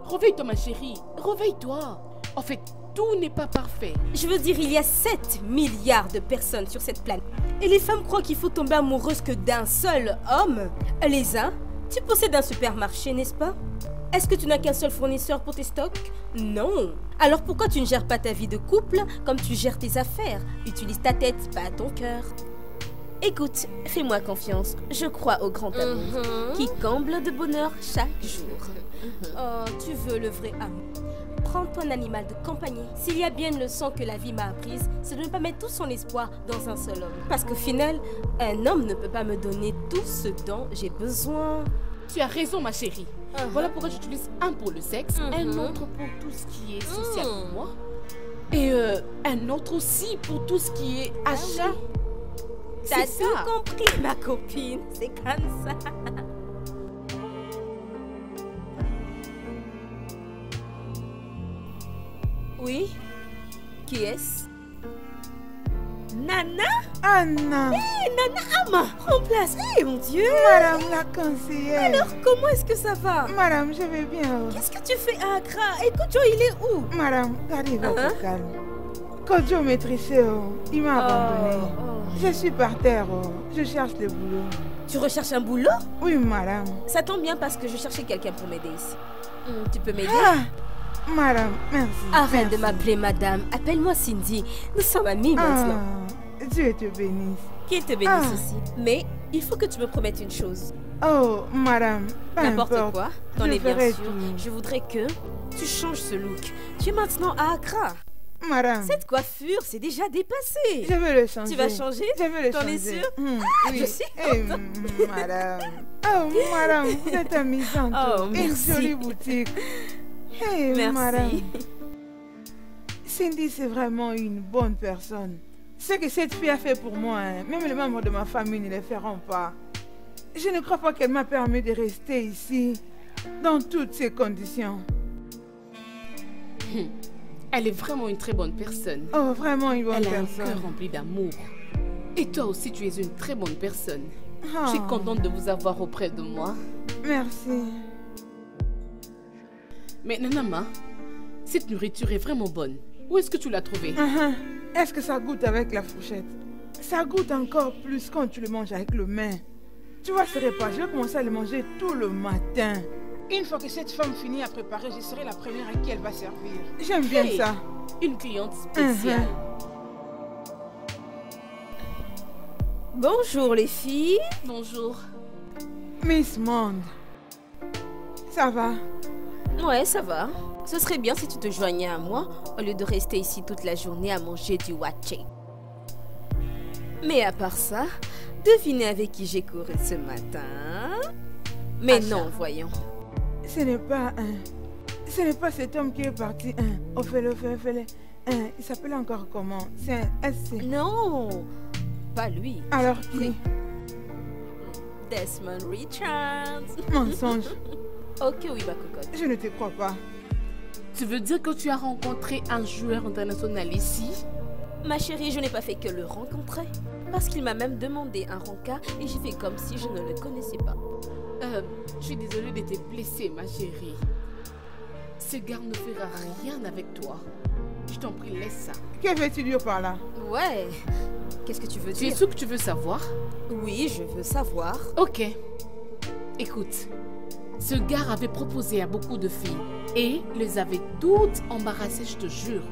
Réveille-toi ma chérie, réveille-toi. En fait, tout n'est pas parfait. Je veux dire, il y a 7 milliards de personnes sur cette planète. Et les femmes croient qu'il faut tomber amoureuse que d'un seul homme. Les uns, tu possèdes un supermarché, n'est-ce pas? Est-ce que tu n'as qu'un seul fournisseur pour tes stocks? Non. Alors pourquoi tu ne gères pas ta vie de couple comme tu gères tes affaires? Utilise ta tête, pas ton cœur. Écoute, fais-moi confiance. Je crois au grand amour qui comble de bonheur chaque jour. Oh, tu veux le vrai amour. Prends-toi un animal de compagnie. S'il y a bien une leçon que la vie m'a apprise, c'est de ne pas mettre tout son espoir dans un seul homme. Parce qu'au final, un homme ne peut pas me donner tout ce dont j'ai besoin. Tu as raison, ma chérie. Voilà pourquoi j'utilise un pour le sexe, un autre pour tout ce qui est social pour moi, et un autre aussi pour tout ce qui est achat. T'as tout compris, ma copine. C'est comme ça. Oui? Qui est-ce? Nana? Anna! Hé, Nana Ama! Prends place! Hé, mon Dieu! Madame la conseillère! Alors, comment est-ce que ça va? Madame, je vais bien. Qu'est-ce que tu fais à Accra? Écoute, il est où? Madame, gardez votre calme. Quand maîtrisait, il m'a abandonné. Je suis par terre, je cherche le boulot. Tu recherches un boulot? Oui, madame. Ça tombe bien parce que je cherchais quelqu'un pour m'aider ici. Tu peux m'aider? Madame, merci. Arrête de m'appeler madame. Appelle-moi Cindy. Nous sommes amis maintenant. Dieu te bénisse. Qu'il te bénisse aussi. Mais il faut que tu me promettes une chose. Oh, madame, n'importe quoi. T'en es bien sûr. Tout. Je voudrais que tu changes ce look. Tu es maintenant à Accra. Madame. Cette coiffure, c'est déjà dépassé. Je vais le changer. Tu vas changer? Je vais le changer. T'en es sûre? Oui. Je suis contente. Madame. Oh, madame, vous êtes amusante. Oh, merci. Une jolie boutique. Hey, merci. Madame. Cindy, c'est vraiment une bonne personne. Ce que cette fille a fait pour moi, même les membres de ma famille ne le feront pas. Je ne crois pas qu'elle m'a permis de rester ici, dans toutes ces conditions. Elle est vraiment une très bonne personne. Oh, vraiment une bonne personne. Elle a un cœur rempli d'amour. Et toi aussi, tu es une très bonne personne. Je suis contente de vous avoir auprès de moi. Merci. Mais Nanama, cette nourriture est vraiment bonne. Où est-ce que tu l'as trouvée? Est-ce que ça goûte avec la fourchette? Ça goûte encore plus quand tu le manges avec le main. Tu vois ce repas, je vais commencer à le manger tout le matin. Une fois que cette femme finit à préparer, je serai la première à qui elle va servir. J'aime bien ça. Une cliente spéciale. Bonjour les filles. Bonjour. Miss Monde. Ça va? Ouais, ça va. Ce serait bien si tu te joignais à moi au lieu de rester ici toute la journée à manger du watché. Mais à part ça, devinez avec qui j'ai couru ce matin. Mais non, voyons. Ce n'est pas cet homme qui est parti. Ophélie. Il s'appelle encore comment? C'est un SC. Non, pas lui. Alors qui? Desmond Richards. Mensonge. Ok, oui, ma cocotte. Je ne te crois pas. Tu veux dire que tu as rencontré un joueur international ici? Ma chérie, je n'ai pas fait que le rencontrer. Parce qu'il m'a même demandé un rencard et j'ai fait comme si je ne le connaissais pas. Je suis désolée de te blesser, ma chérie. Ce gars ne fera rien avec toi. Je t'en prie, laisse ça. Que veux-tu dire par là? Ouais. Qu'est-ce que tu veux dire? Tu es sûr que tu veux savoir? Oui, je veux savoir. Ok. Écoute. Ce gars avait proposé à beaucoup de filles et les avait toutes embarrassées, je te jure.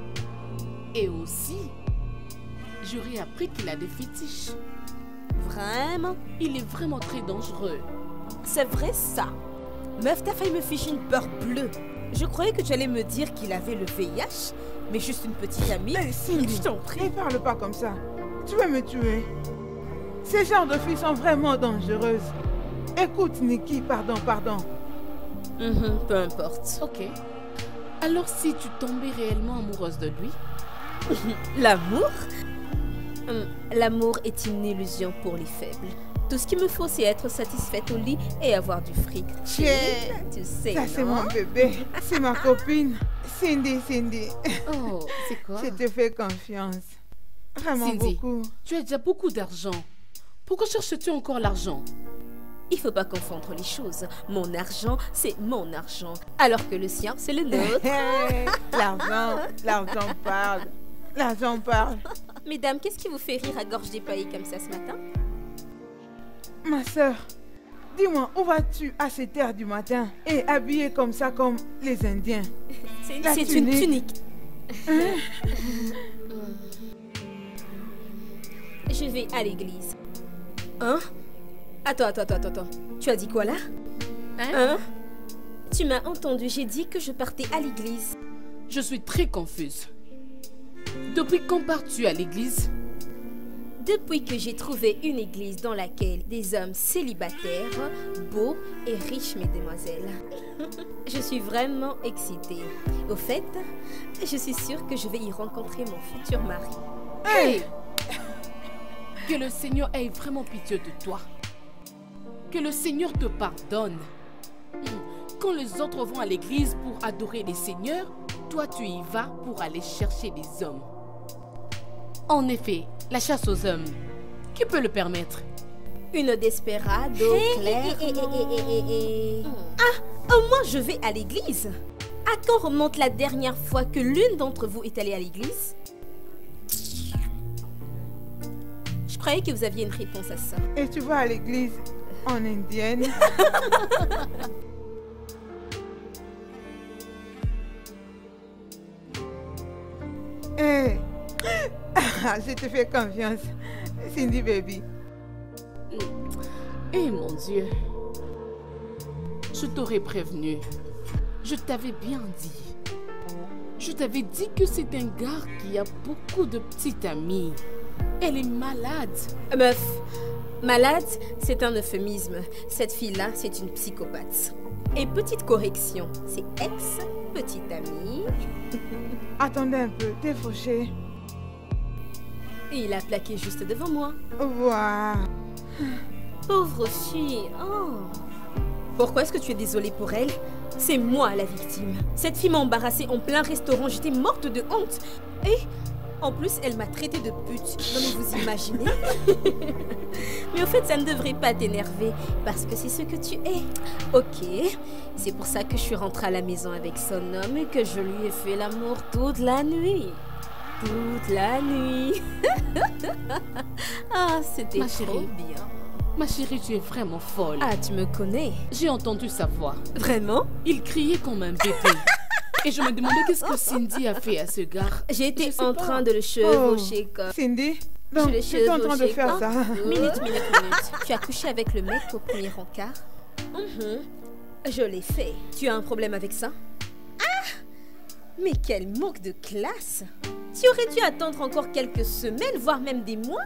Et aussi, j'aurais appris qu'il a des fétiches. Vraiment? Il est vraiment très dangereux. C'est vrai ça. Meuf, t'as failli me ficher une peur bleue. Je croyais que tu allais me dire qu'il avait le VIH, mais juste une petite amie. Cindy, je t'en prie. Ne parle pas comme ça. Tu veux me tuer. Ces genres de filles sont vraiment dangereuses. Écoute, Nikki, pardon. Peu importe. Ok. Alors si tu tombais réellement amoureuse de lui? L'amour? L'amour est une illusion pour les faibles. Tout ce qu'il me faut, c'est être satisfaite au lit et avoir du fric. Tu sais, ça, c'est mon bébé. C'est ma copine. Cindy. Oh, c'est quoi? Je te fais confiance. Vraiment Cindy, beaucoup. Tu as déjà beaucoup d'argent. Pourquoi cherches-tu encore l'argent? Il faut pas confondre les choses. Mon argent, c'est mon argent. Alors que le sien, c'est le nôtre. L'argent parle. Mesdames, qu'est-ce qui vous fait rire à gorge déployée comme ça ce matin? Ma soeur, dis-moi, où vas-tu à cette heure du matin et habillée comme ça, comme les Indiens? C'est une tunique. Je vais à l'église. Hein? Attends. Tu as dit quoi là? Hein? Tu m'as entendu, j'ai dit que je partais à l'église. Je suis très confuse. Depuis quand pars-tu à l'église? Depuis que j'ai trouvé une église dans laquelle des hommes célibataires, beaux et riches, mesdemoiselles. Je suis vraiment excitée. Au fait, je suis sûre que je vais y rencontrer mon futur mari. Hey! Que le Seigneur ait vraiment pitié de toi. Que le Seigneur te pardonne. Quand les autres vont à l'église pour adorer les seigneurs, toi tu y vas pour aller chercher des hommes. En effet, la chasse aux hommes, qui peut le permettre? Une desperado, claire. Ah, au moins je vais à l'église. À quand remonte la dernière fois que l'une d'entre vous est allée à l'église? Je croyais que vous aviez une réponse à ça. Et tu vas à l'église en indienne? Hey. Je te fais confiance, Cindy baby. Eh mon Dieu. Je t'aurais prévenu. Je t'avais bien dit. Je t'avais dit que c'est un gars qui a beaucoup de petites amies. Elle est malade. Meuf, malade, c'est un euphémisme. Cette fille-là, c'est une psychopathe. Et petite correction, c'est ex-petite amie. Attendez un peu, t'es fauché. Et il a plaqué juste devant moi. Waouh. Pauvre fille. Oh. Pourquoi est-ce que tu es désolée pour elle? C'est moi la victime. Cette fille m'a embarrassée en plein restaurant. J'étais morte de honte. Et en plus, elle m'a traitée de pute. Non mais vous imaginez? Mais au fait, ça ne devrait pas t'énerver. Parce que c'est ce que tu es. Ok. C'est pour ça que je suis rentrée à la maison avec son homme et que je lui ai fait l'amour toute la nuit. Toute la nuit. Ah, c'était trop bien. Ma chérie, tu es vraiment folle. Ah, tu me connais? J'ai entendu sa voix. Vraiment? Il criait comme un bébé. Et je me demandais qu'est-ce que Cindy a fait à ce gars. J'ai été en train de le chevaucher comme... Cindy? Donc, tu es en train de faire ça. Minute. Tu as couché avec le mec au premier rencard? Je l'ai fait. Tu as un problème avec ça? Ah! Mais quel manque de classe! Tu aurais dû attendre encore quelques semaines, voire même des mois.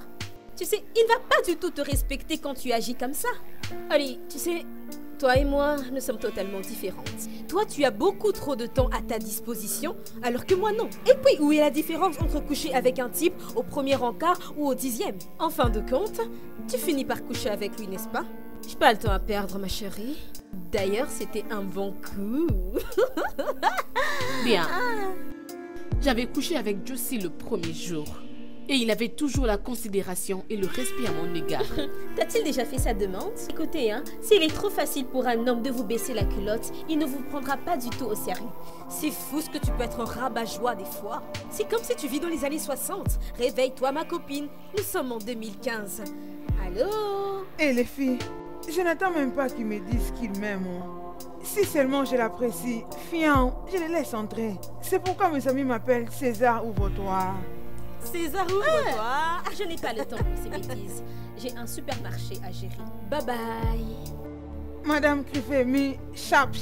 Tu sais, il ne va pas du tout te respecter quand tu agis comme ça. Allez, tu sais, toi et moi, nous sommes totalement différentes. Toi, tu as beaucoup trop de temps à ta disposition, alors que moi, non. Et puis, où est la différence entre coucher avec un type au premier encart ou au 10e? En fin de compte, tu finis par coucher avec lui, n'est-ce pas? J'ai pas le temps à perdre, ma chérie. D'ailleurs, c'était un bon coup. Bien. J'avais couché avec Josie le premier jour. Et il avait toujours la considération et le respect à mon égard. T'a-t-il déjà fait sa demande? Écoutez, s'il est trop facile pour un homme de vous baisser la culotte, il ne vous prendra pas du tout au sérieux. C'est fou ce que tu peux être un rabat-joie des fois. C'est comme si tu vis dans les années 60. Réveille-toi, ma copine. Nous sommes en 2015. Allô? Et les filles, je n'attends même pas qu'ils me disent qu'ils m'aiment. Si seulement je l'apprécie, fiant, je les laisse entrer. C'est pourquoi mes amis m'appellent César Ouvre-toi. César Ouvre-toi. Je n'ai pas le temps pour ces bêtises. J'ai un supermarché à gérer. Bye bye. Madame Krifemi, chap.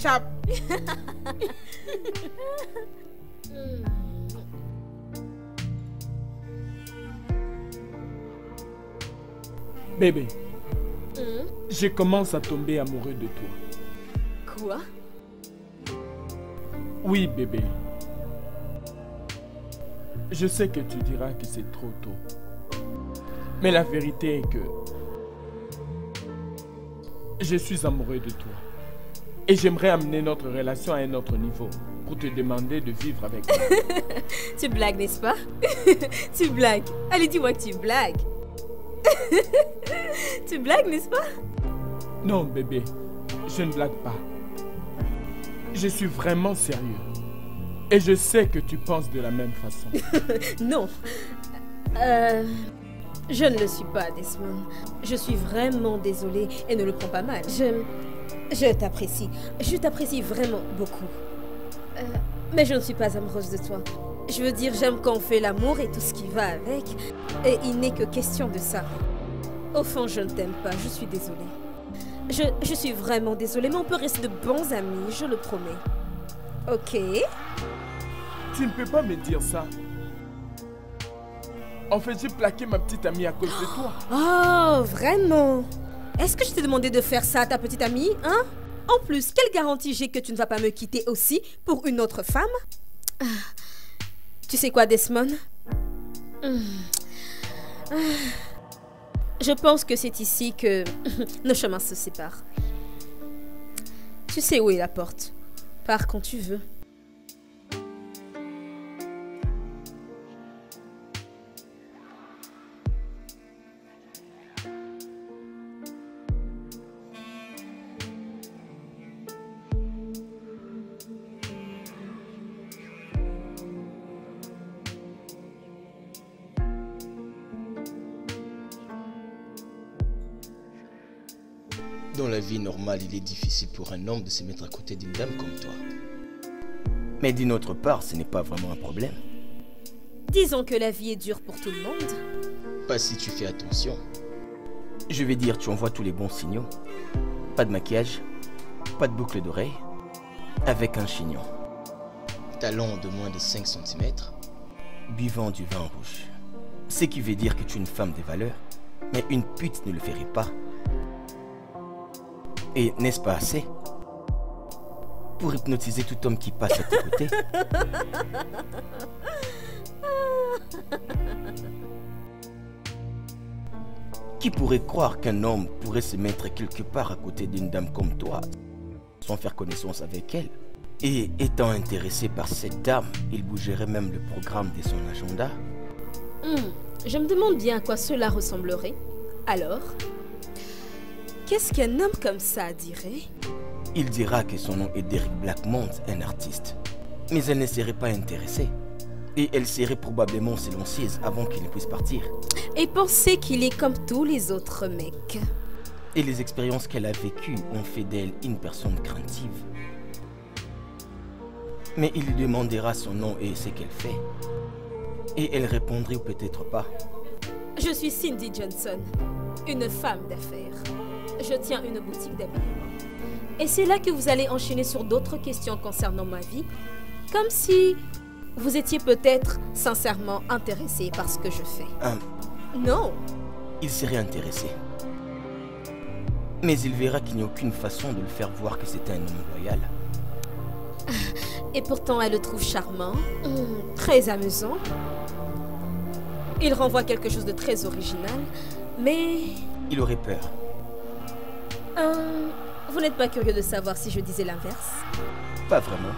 Bébé, je commence à tomber amoureux de toi. Quoi? Oui, bébé. Je sais que tu diras que c'est trop tôt. Mais la vérité est que je suis amoureux de toi. Et j'aimerais amener notre relation à un autre niveau pour te demander de vivre avec moi. Tu blagues, n'est-ce pas? Tu blagues. Allez, dis-moi que tu blagues. Tu blagues, n'est-ce pas? Non, bébé, je ne blague pas. Je suis vraiment sérieux. Et je sais que tu penses de la même façon. Non. Je ne le suis pas, Desmond. Je suis vraiment désolée et ne le prends pas mal. Je t'apprécie. Je t'apprécie vraiment beaucoup. Mais je ne suis pas amoureuse de toi. Je veux dire, j'aime quand on fait l'amour et tout ce qui va avec. Et il n'est que question de ça. Au fond, je ne t'aime pas. Je suis désolée. Je suis vraiment désolée, mais on peut rester de bons amis, je le promets. Ok? Tu ne peux pas me dire ça. En fait, j'ai plaqué ma petite amie à cause de toi. Oh, vraiment? Est-ce que je t'ai demandé de faire ça à ta petite amie, hein? En plus, quelle garantie j'ai que tu ne vas pas me quitter aussi pour une autre femme? Tu sais quoi, Desmond? Je pense que c'est ici que nos chemins se séparent. Tu sais où est la porte. Pars quand tu veux. Dans la vie normale, il est difficile pour un homme de se mettre à côté d'une dame comme toi. Mais d'une autre part, ce n'est pas vraiment un problème. Disons que la vie est dure pour tout le monde. Pas si tu fais attention. Je vais dire, tu envoies tous les bons signaux. Pas de maquillage, pas de boucle d'oreille, avec un chignon. Talons de moins de 5 cm. Buvant du vin rouge. Ce qui veut dire que tu es une femme de valeur, mais une pute ne le ferait pas. Et n'est-ce pas assez pour hypnotiser tout homme qui passe à tes côtés? Qui pourrait croire qu'un homme pourrait se mettre quelque part à côté d'une dame comme toi, sans faire connaissance avec elle? Et étant intéressé par cette dame, il bougerait même le programme de son agenda? Je me demande bien à quoi cela ressemblerait. Alors, qu'est-ce qu'un homme comme ça dirait? Il dira que son nom est Derek Blackmont, un artiste. Mais elle ne serait pas intéressée. Et elle serait probablement silencieuse avant qu'il ne puisse partir. Et penser qu'il est comme tous les autres mecs. Et les expériences qu'elle a vécues ont fait d'elle une personne craintive. Mais il lui demandera son nom et ce qu'elle fait. Et elle répondrait ou peut-être pas. Je suis Cindy Johnson, une femme d'affaires. Je tiens une boutique d'habillement. Et c'est là que vous allez enchaîner sur d'autres questions concernant ma vie, comme si vous étiez peut-être sincèrement intéressé par ce que je fais. Non. Il serait intéressé. Mais il verra qu'il n'y a aucune façon de le faire voir que c'est un homme loyal. Et pourtant, elle le trouve charmant, très amusant. Il renvoie quelque chose de très original, mais... Il aurait peur. Vous n'êtes pas curieux de savoir si je disais l'inverse? Pas vraiment.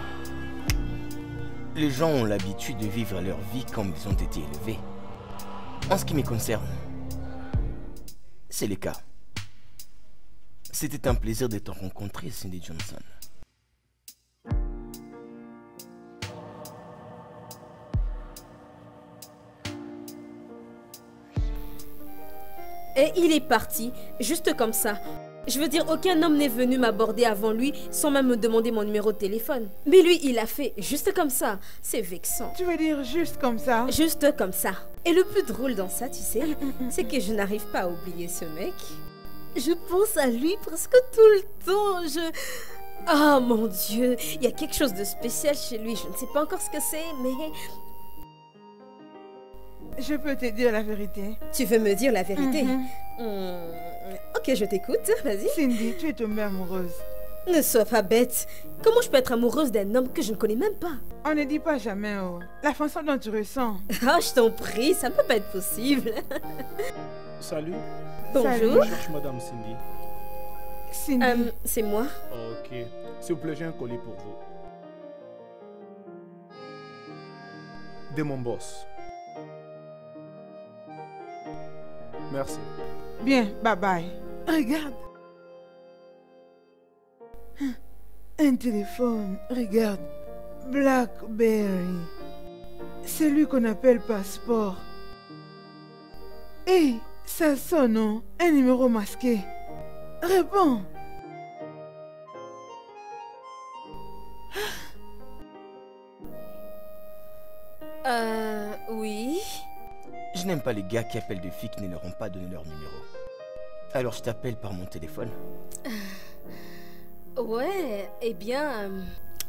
Les gens ont l'habitude de vivre leur vie comme ils ont été élevés. En ce qui me concerne, c'est le cas. C'était un plaisir de te rencontrer, Cindy Johnson. Et il est parti, juste comme ça. Je veux dire, aucun homme n'est venu m'aborder avant lui sans même me demander mon numéro de téléphone. Mais lui, il l'a fait juste comme ça. C'est vexant. Tu veux dire juste comme ça? Juste comme ça. Et le plus drôle dans ça, tu sais, c'est que je n'arrive pas à oublier ce mec. Je pense à lui presque tout le temps. Oh mon Dieu, il y a quelque chose de spécial chez lui. Je ne sais pas encore ce que c'est, mais... Je peux te dire la vérité. Tu veux me dire la vérité? Ok, je t'écoute, vas-y. Cindy, tu es tombée amoureuse. Ne sois pas bête. Comment je peux être amoureuse d'un homme que je ne connais même pas? On ne dit pas jamais, oh. La façon dont tu ressens. Ah, je t'en prie, ça ne peut pas être possible. Salut. Bonjour. Je cherche Madame Cindy. Cindy. C'est moi. Ok. S'il vous plaît, j'ai un colis pour vous. De mon boss. Merci. Bien, bye bye. Regarde. Un téléphone, regarde. Blackberry. C'est lui qu'on appelle passeport. Hé, ça sonne, non? Un numéro masqué. Réponds. Oui. Je n'aime pas les gars qui appellent des filles qui ne leur ont pas donné leur numéro. Alors je t'appelle par mon téléphone. Ouais, eh bien...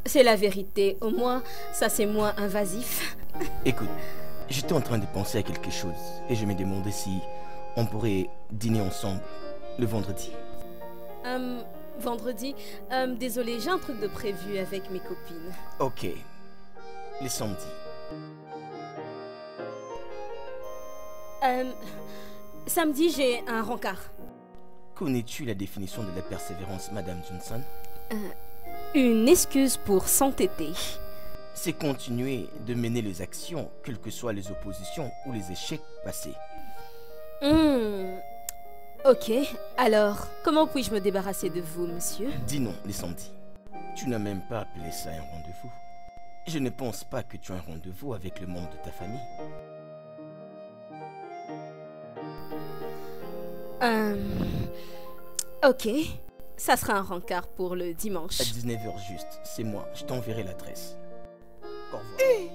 C'est la vérité. Au moins, ça c'est moins invasif. Écoute, j'étais en train de penser à quelque chose et je me demandais si on pourrait dîner ensemble le vendredi. Vendredi, désolé, j'ai un truc de prévu avec mes copines. Ok, le samedi. Samedi, j'ai un rencard. Connais-tu la définition de la persévérance, Madame Johnson? Une excuse pour s'entêter. C'est continuer de mener les actions, quelles que soient les oppositions ou les échecs passés. Ok, alors, comment puis-je me débarrasser de vous, monsieur? Dis non, les samedis. Tu n'as même pas appelé ça un rendez-vous. Je ne pense pas que tu as un rendez-vous avec le membre de ta famille. Ok, ça sera un rencard pour le dimanche. À 19h juste, c'est moi, je t'enverrai l'adresse. Au revoir.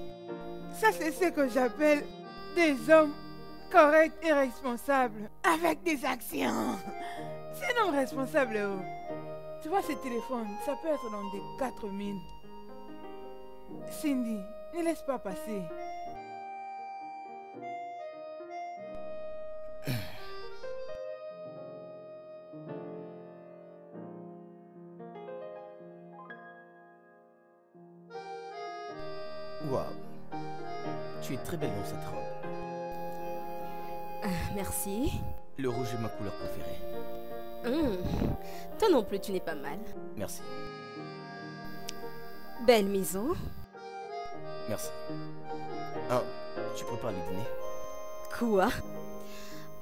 Ça, c'est ce que j'appelle des hommes corrects et responsables, avec des actions. C'est un homme responsable, oh. Tu vois, ce téléphone, ça peut être dans des 4000. Cindy, ne laisse pas passer. Waouh, tu es très belle dans cette robe. Merci. Le rouge est ma couleur préférée. Toi non plus, tu n'es pas mal. Merci. Belle maison. Merci. Ah, tu prépares le dîner? Quoi?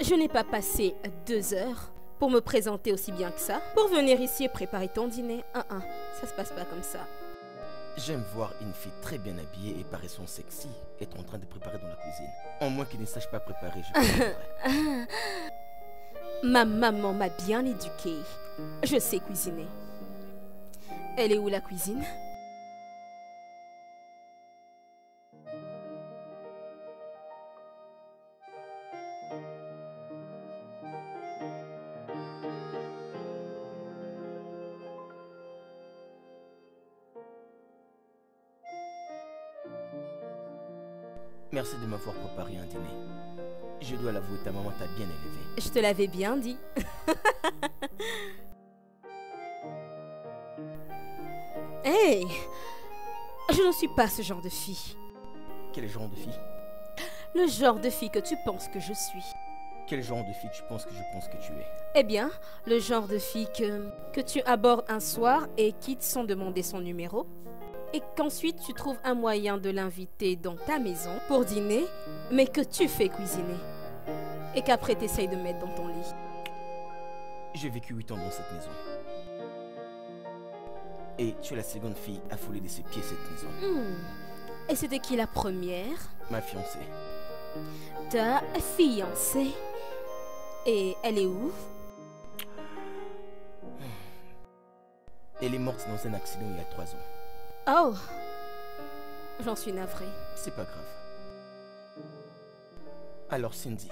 Je n'ai pas passé 2 heures pour me présenter aussi bien que ça. Pour venir ici et préparer ton dîner. Ça se passe pas comme ça. J'aime voir une fille très bien habillée et paraissant sexy être en train de préparer dans la cuisine. En moins qu'elle ne sache pas préparer, je préparerai. Ma maman m'a bien éduquée. Je sais cuisiner. Elle est où la cuisine? Merci de m'avoir préparé un dîner. Je dois l'avouer, ta maman t'a bien élevé. Je te l'avais bien dit. Hey! Je ne suis pas ce genre de fille. Quel genre de fille? Le genre de fille que tu penses que je suis. Quel genre de fille tu penses que je pense que tu es? Eh bien, le genre de fille que tu abordes un soir et quittes sans demander son numéro. Et qu'ensuite tu trouves un moyen de l'inviter dans ta maison pour dîner, mais que tu fais cuisiner. Et qu'après tu essayes de mettre dans ton lit. J'ai vécu 8 ans dans cette maison. Et tu es la seconde fille affolée de ses pieds cette maison. Et c'était qui la première? Ma fiancée. Ta fiancée? Et elle est où? Elle est morte dans un accident il y a 3 ans. Oh, j'en suis navrée. C'est pas grave. Alors Cindy,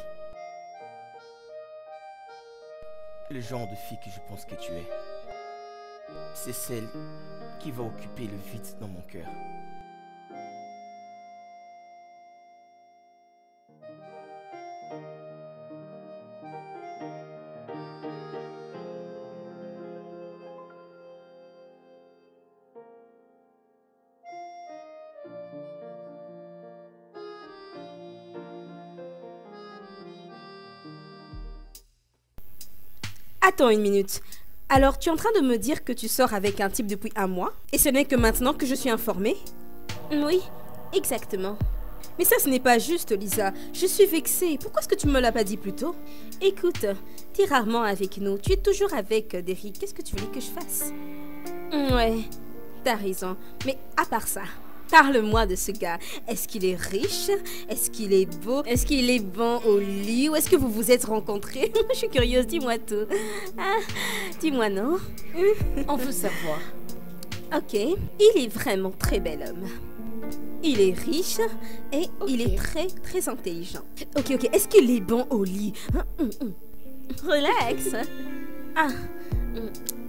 le genre de fille que je pense que tu es, c'est celle qui va occuper le vide dans mon cœur. Attends une minute. Alors, tu es en train de me dire que tu sors avec un type depuis 1 mois? Et ce n'est que maintenant que je suis informée? Oui, exactement. Mais ça, ce n'est pas juste, Lisa. Je suis vexée. Pourquoi est-ce que tu ne me l'as pas dit plus tôt? Écoute, tu es rarement avec nous. Tu es toujours avec Derrick. Qu'est-ce que tu voulais que je fasse? Ouais, t'as raison. Mais à part ça, parle-moi de ce gars. Est-ce qu'il est riche? Est-ce qu'il est beau? Est-ce qu'il est bon au lit? Ou est-ce que vous vous êtes rencontrés? Je suis curieuse, dis-moi tout. Dis-moi non. On veut savoir. Ok, il est vraiment très bel homme. Il est riche et il est très très intelligent. Ok, est-ce qu'il est bon au lit? Relax.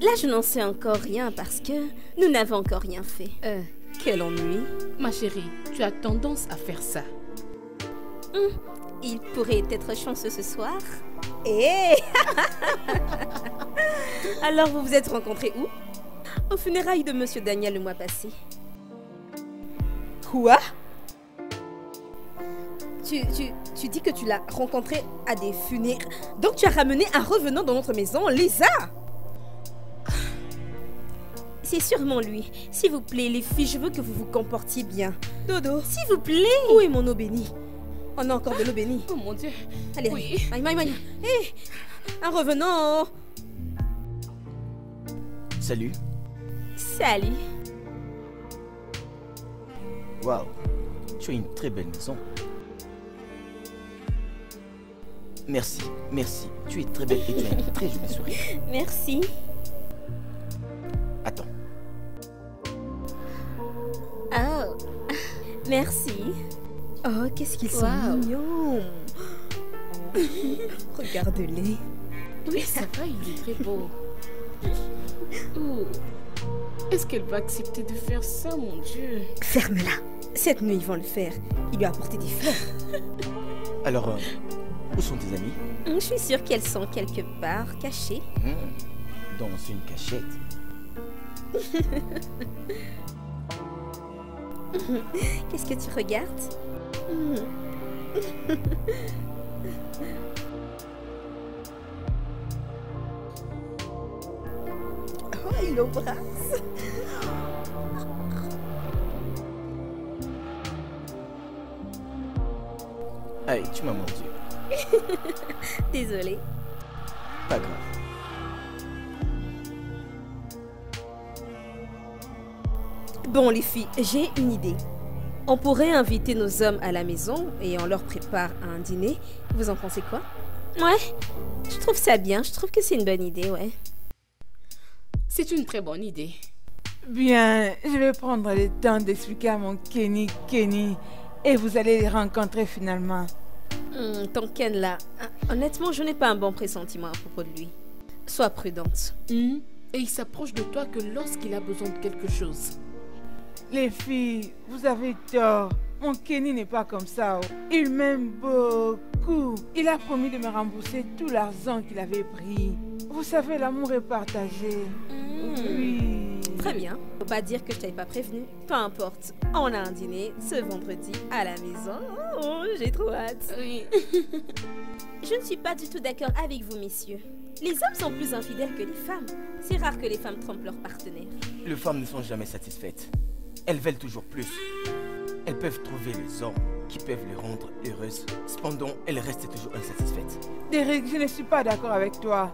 Là, je n'en sais encore rien parce que nous n'avons encore rien fait. Quel ennui. Ma chérie, tu as tendance à faire ça. Il pourrait être chanceux ce soir. Eh Alors, vous vous êtes rencontrés où? Aux funérailles de Monsieur Daniel le mois passé. Quoi? Tu dis que tu l'as rencontré à des funérailles. Donc tu as ramené un revenant dans notre maison, Lisa? C'est sûrement lui. S'il vous plaît, les filles, je veux que vous vous comportiez bien. Dodo, s'il vous plaît. Où est mon eau bénie? On a encore de l'eau bénie. Oh mon Dieu. Allez, Oui. Maï. Hé, un revenant. Salut. Salut. Waouh, tu as une très belle maison. Merci. Tu es très belle et tu as une très jolie sourire. Merci. Attends. Oh, merci. Oh, qu'est-ce qu'ils sont mignons. Regarde-les. Oui, ça va, il est très beau. Oh. Est-ce qu'elle va accepter de faire ça, mon Dieu? Ferme-la. Cette nuit, ils vont le faire. Il lui a apporté des fleurs. Alors, où sont tes amis? Je suis sûre qu'elles sont quelque part cachées. Dans une cachette. Qu'est-ce que tu regardes? Oh, il l'embrasse. Aïe, tu m'as mordu. Désolée. Pas grave. Bon, les filles, j'ai une idée. On pourrait inviter nos hommes à la maison et on leur prépare un dîner. Vous en pensez quoi? Ouais, je trouve ça bien. Je trouve que c'est une bonne idée, ouais. C'est une très bonne idée. Bien, je vais prendre le temps d'expliquer à mon Kenny, et vous allez les rencontrer finalement. Ton Ken là, honnêtement, je n'ai pas un bon pressentiment à propos de lui. Sois prudente. Et il s'approche de toi que lorsqu'il a besoin de quelque chose. Les filles, vous avez tort. Mon Kenny n'est pas comme ça. Il m'aime beaucoup. Il a promis de me rembourser tout l'argent qu'il avait pris. Vous savez, l'amour est partagé. Oui. Très bien. Faut pas dire que je t'avais pas prévenu. Peu importe. On a un dîner ce vendredi à la maison. Oh, j'ai trop hâte. Oui. Je ne suis pas du tout d'accord avec vous, messieurs. Les hommes sont plus infidèles que les femmes. C'est rare que les femmes trompent leur partenaire. Les femmes ne sont jamais satisfaites. Elles veulent toujours plus. Elles peuvent trouver les hommes qui peuvent les rendre heureuses. Cependant, elles restent toujours insatisfaites. Derek, je ne suis pas d'accord avec toi.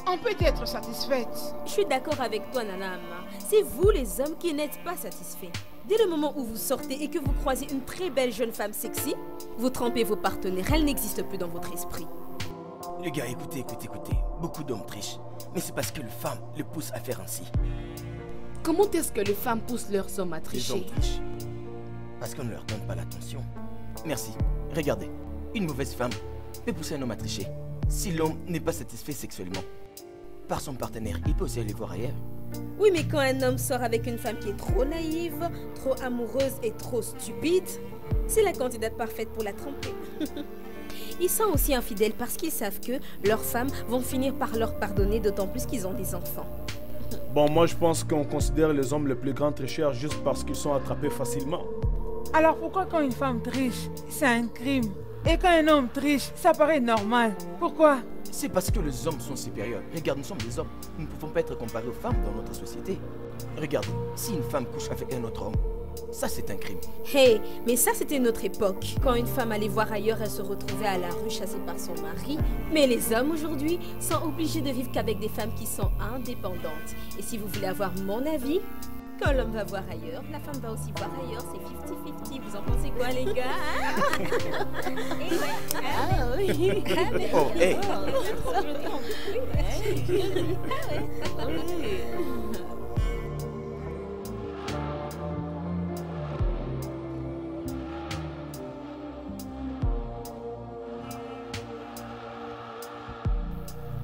On peut être satisfaite. Je suis d'accord avec toi, Nana Amma. C'est vous, les hommes, qui n'êtes pas satisfaits. Dès le moment où vous sortez et que vous croisez une très belle jeune femme sexy, vous trompez vos partenaires. Elle n'existe plus dans votre esprit. Les gars, écoutez. Beaucoup d'hommes trichent. Mais c'est parce que les femmes les poussent à faire ainsi. Comment est-ce que les femmes poussent leurs hommes à Les tricher? hommes trichent. Parce qu'on ne leur donne pas l'attention. Merci. Regardez. Une mauvaise femme peut pousser un homme à tricher. Si l'homme n'est pas satisfait sexuellement par son partenaire, il peut aussi aller voir ailleurs. Oui, mais quand un homme sort avec une femme qui est trop naïve, trop amoureuse et trop stupide, c'est la candidate parfaite pour la tromper. Ils sont aussi infidèles parce qu'ils savent que leurs femmes vont finir par leur pardonner, d'autant plus qu'ils ont des enfants. Bon, moi je pense qu'on considère les hommes les plus grands tricheurs juste parce qu'ils sont attrapés facilement. Alors pourquoi quand une femme triche, c'est un crime? Et quand un homme triche, ça paraît normal. Pourquoi? C'est parce que les hommes sont supérieurs. Regarde, nous sommes des hommes. Nous ne pouvons pas être comparés aux femmes dans notre société. Regardez, si une femme couche avec un autre homme, ça c'est un crime. Hey, mais ça c'était notre époque. Quand une femme allait voir ailleurs, elle se retrouvait à la rue chassée par son mari. Mais les hommes aujourd'hui sont obligés de vivre qu'avec des femmes qui sont indépendantes. Et si vous voulez avoir mon avis, quand l'homme va voir ailleurs, la femme va aussi voir ailleurs. C'est 50-50. Vous en pensez quoi, les gars? Ah oui. Oh, hey.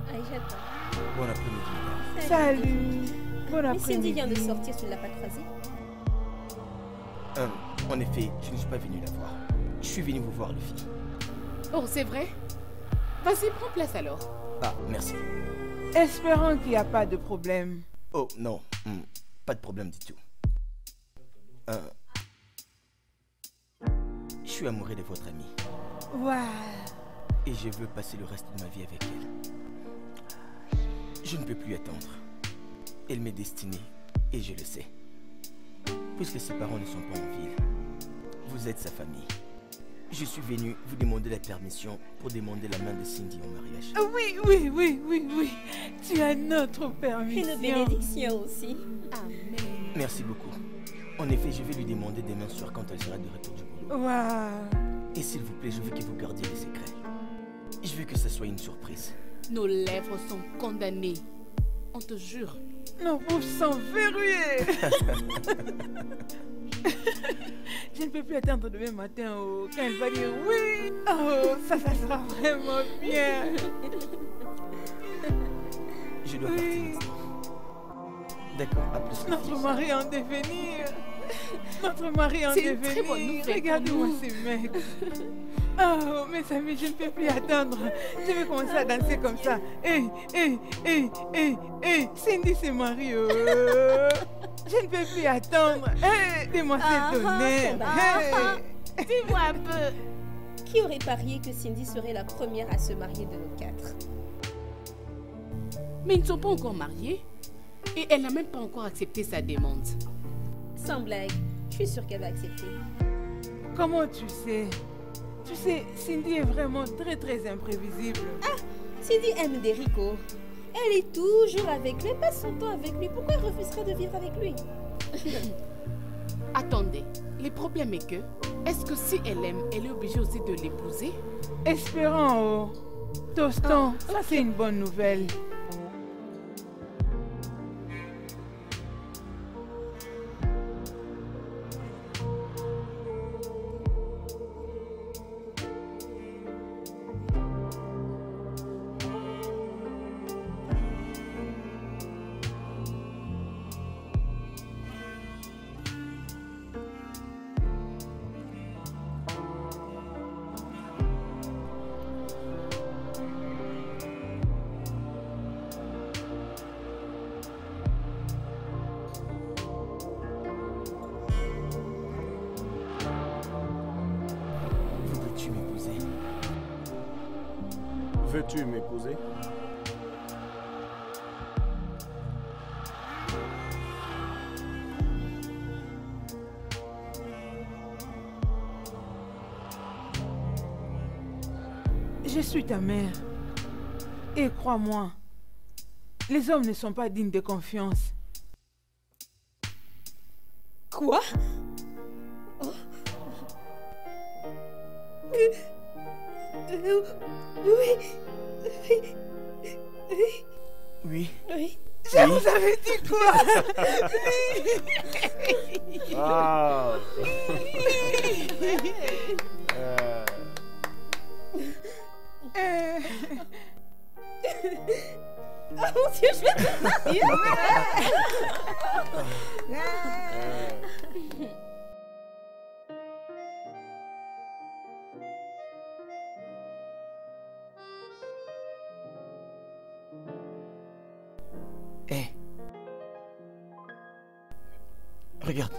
Allez, j'attends. Bon après-midi. Salut. Bon Mais après-midi. Cindy vient de sortir, tu ne l'as pas croisée? En effet, je ne suis pas venu la voir. Je suis venu vous voir, les filles. Oh, c'est vrai? Vas-y, prends place alors. Ah, merci. Espérons qu'il n'y a pas de problème. Oh, non. Pas de problème du tout. Je suis amoureux de votre amie. Waouh. Et je veux passer le reste de ma vie avec elle. Je ne peux plus attendre. Elle m'est destinée, et je le sais. Puisque ses parents ne sont pas en ville, vous êtes sa famille. Je suis venu vous demander la permission pour demander la main de Cindy en mariage. Oui. Tu as notre permission. Une bénédiction aussi. Amen. Merci beaucoup. En effet, je vais lui demander demain soir quand elle sera de retour du boulot. Waouh. Et s'il vous plaît, je veux que vous gardiez les secrets. Je veux que ça soit une surprise. Nos lèvres sont condamnées. On te jure. Nos bouches sont verrouillées. Je ne peux plus attendre demain matin quand elle va dire oui. Oh, ça sera vraiment bien. Je dois partir maintenant. D'accord, à plus. Notre mari en devenir. Notre mari en C'est une très bonne devenir. nouvelle. Regardez-moi ces mecs. Oh, mes amis, je ne peux plus attendre. Je vais commencer à danser comme ça. Cindy se marie. Oh. Je ne peux plus attendre. Demoiselle d'honneur. Dis-moi un peu. Qui aurait parié que Cindy serait la première à se marier de nos quatre? Mais ils ne sont pas encore mariés. Et elle n'a même pas encore accepté sa demande. Sans blague, je suis sûre qu'elle va accepter. Comment tu sais? Tu sais, Cindy est vraiment très imprévisible. Ah, Cindy aime Derico. Elle est toujours avec lui, elle passe son temps avec lui. Pourquoi elle refuserait de vivre avec lui? Attendez, le problème est que, est-ce que si elle aime, elle est obligée aussi de l'épouser? Espérons, oh. Toston, ça c'est une bonne nouvelle. Veux-tu m'épouser? Je suis ta mère. Et crois-moi, les hommes ne sont pas dignes de confiance. Quoi? Oui. Je vous avais dit quoi? Ah. Oh mon Dieu, je vais te marier. Regarde.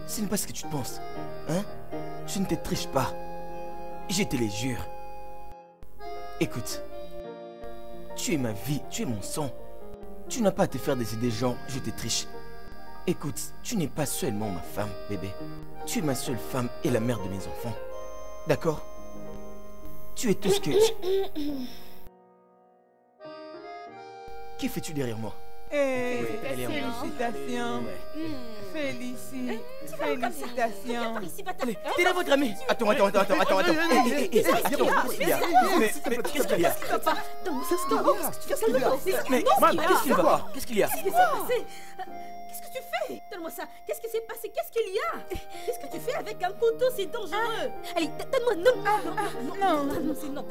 Ce n'est pas ce que tu te penses. Hein? Je ne te triche pas. Je te le jure. Écoute. Tu es ma vie, tu es mon sang. Tu n'as pas à te faire des idées genre je te triche. Écoute, tu n'es pas seulement ma femme, bébé. Tu es ma seule femme et la mère de mes enfants. D'accord? Tu es tout ce que... Que fais-tu derrière moi? Félicitations. Félicitations. Allez, t'es là votre ami. Attends. Qu'est-ce qu'il y a? Mais qu'est-ce qu'il y a? Mais qu'est-ce qu'il y a? Qu'est-ce qui s'est passé? Qu'est-ce que tu fais? Donne-moi ça. Qu'est-ce qui s'est passé? Qu'est-ce qu'il y a? Qu'est-ce que tu fais avec un couteau? C'est dangereux. Allez, donne-moi. Non, c'est non.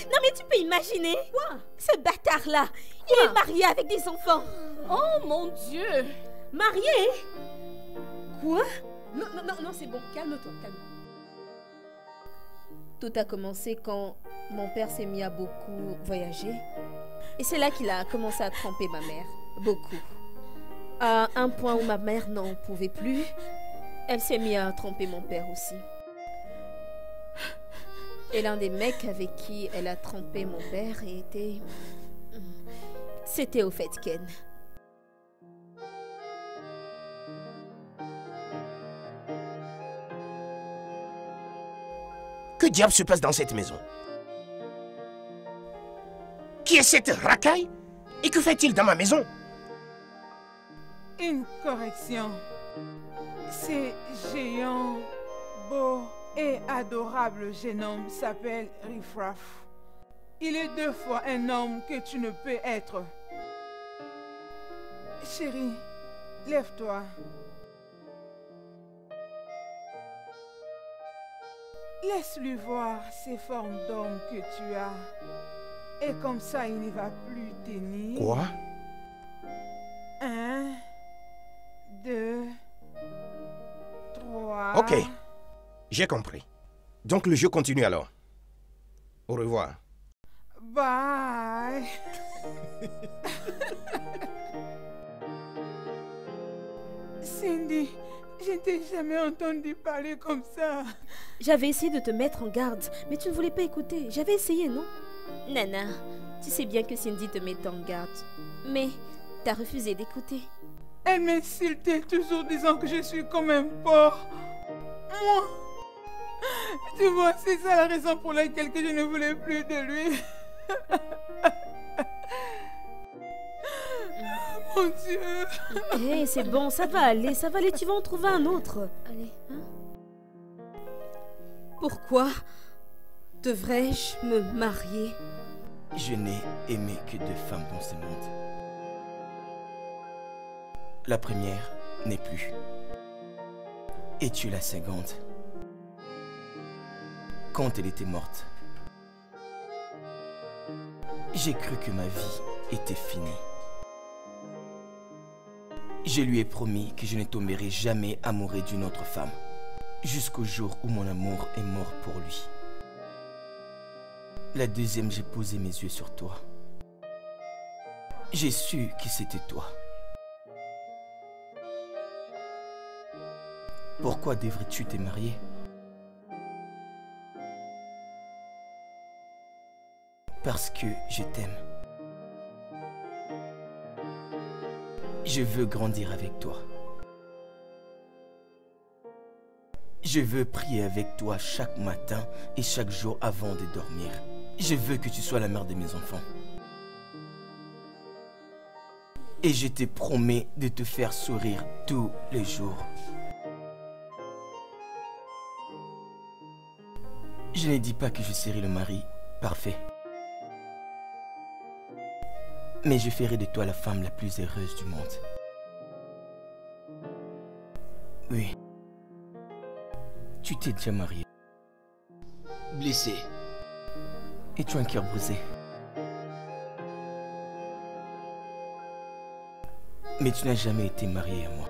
Non mais tu peux imaginer. Quoi? Ce bâtard-là, il est marié avec des enfants. Oh mon Dieu! Marié? Quoi? Non, c'est bon. Calme-toi, calme. Tout a commencé quand mon père s'est mis à beaucoup voyager. Et c'est là qu'il a commencé à tromper ma mère. Beaucoup. À un point où ma mère n'en pouvait plus, elle s'est mise à tromper mon père aussi. Et l'un des mecs avec qui elle a trompé mon père était... C'était au fait Ken. Que diable se passe dans cette maison? Qui est cette racaille? Et que fait-il dans ma maison? Une correction. Ce géant, beau et adorable jeune homme s'appelle Riffraff. Il est 2 fois un homme que tu ne peux être. Chérie, lève-toi. Laisse-lui voir ces formes d'homme que tu as. Et comme ça, il ne va plus tenir. Quoi? 1, 2, 3... Ok, j'ai compris. Donc le jeu continue alors. Au revoir. Bye. Cindy, je ne t'ai jamais entendu parler comme ça. J'avais essayé de te mettre en garde, mais tu ne voulais pas écouter. J'avais essayé, non? Nana, tu sais bien que Cindy te met en garde. Mais t'as refusé d'écouter. Elle m'insultait toujours disant que je suis comme un porc. Moi, tu vois, c'est ça la raison pour laquelle que je ne voulais plus de lui. Mon Dieu. Hé, c'est bon, ça va aller, tu vas en trouver un autre. Allez, hein? Pourquoi devrais-je me marier? Je n'ai aimé que 2 femmes dans ce monde. La première n'est plus. Et tu es la seconde. Quand elle était morte, j'ai cru que ma vie était finie. Je lui ai promis que je ne tomberai jamais amoureux d'une autre femme, jusqu'au jour où mon amour est mort pour lui. La deuxième, j'ai posé mes yeux sur toi. J'ai su que c'était toi. Pourquoi devrais-tu te marier? Parce que je t'aime. Je veux grandir avec toi. Je veux prier avec toi chaque matin et chaque jour avant de dormir. Je veux que tu sois la mère de mes enfants. Et je te promets de te faire sourire tous les jours. Je ne dis pas que je serai le mari parfait. Mais je ferai de toi la femme la plus heureuse du monde. Oui. Tu t'es déjà marié. Blessé. Et tu as un cœur brisé. Mais tu n'as jamais été marié à moi.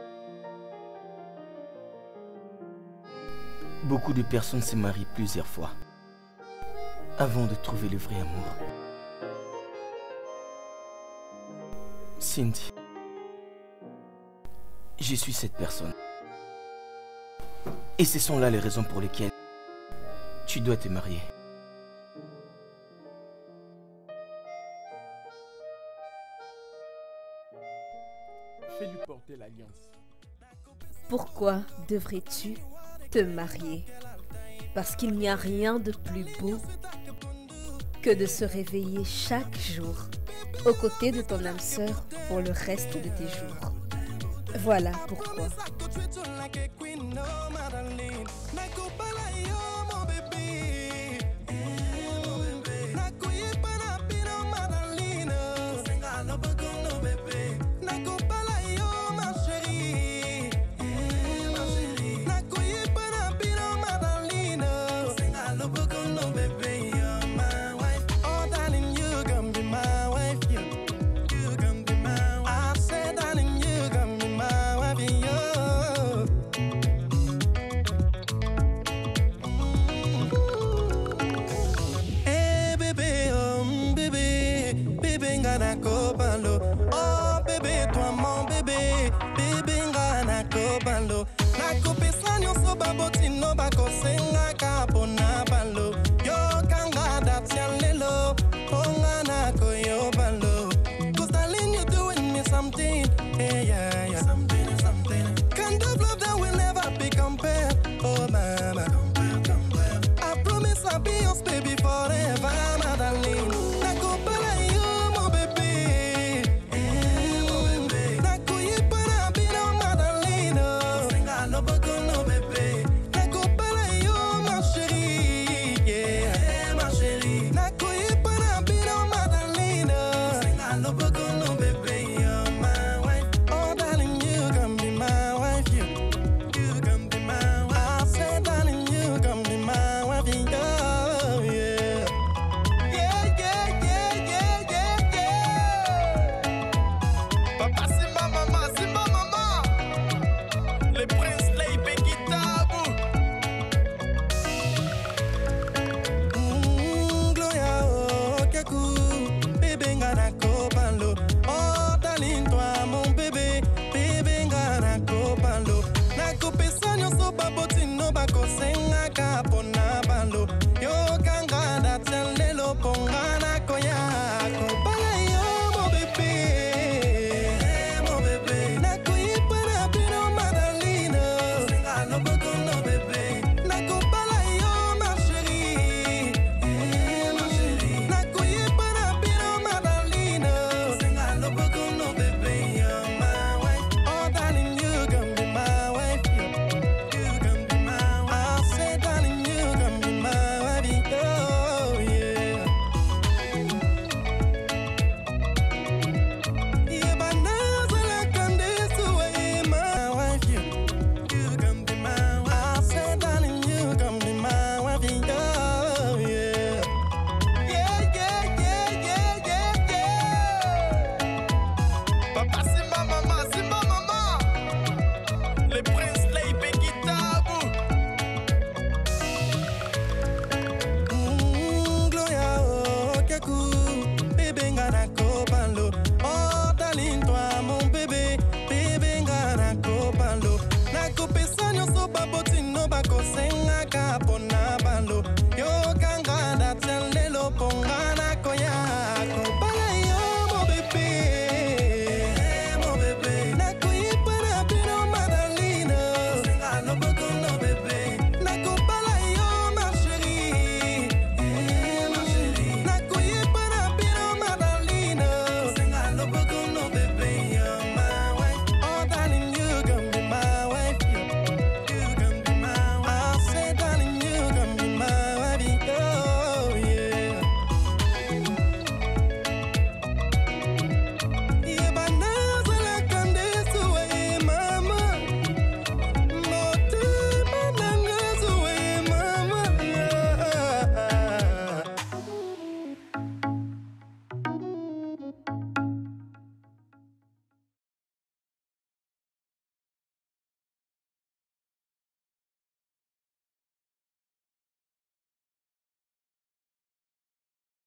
Beaucoup de personnes se marient plusieurs fois avant de trouver le vrai amour. Cindy, je suis cette personne. Et ce sont là les raisons pour lesquelles tu dois te marier. Fais-lui porter l'alliance. Pourquoi devrais-tu te marier? Parce qu'il n'y a rien de plus beau que de se réveiller chaque jour aux côtés de ton âme sœur pour le reste de tes jours. Voilà pourquoi.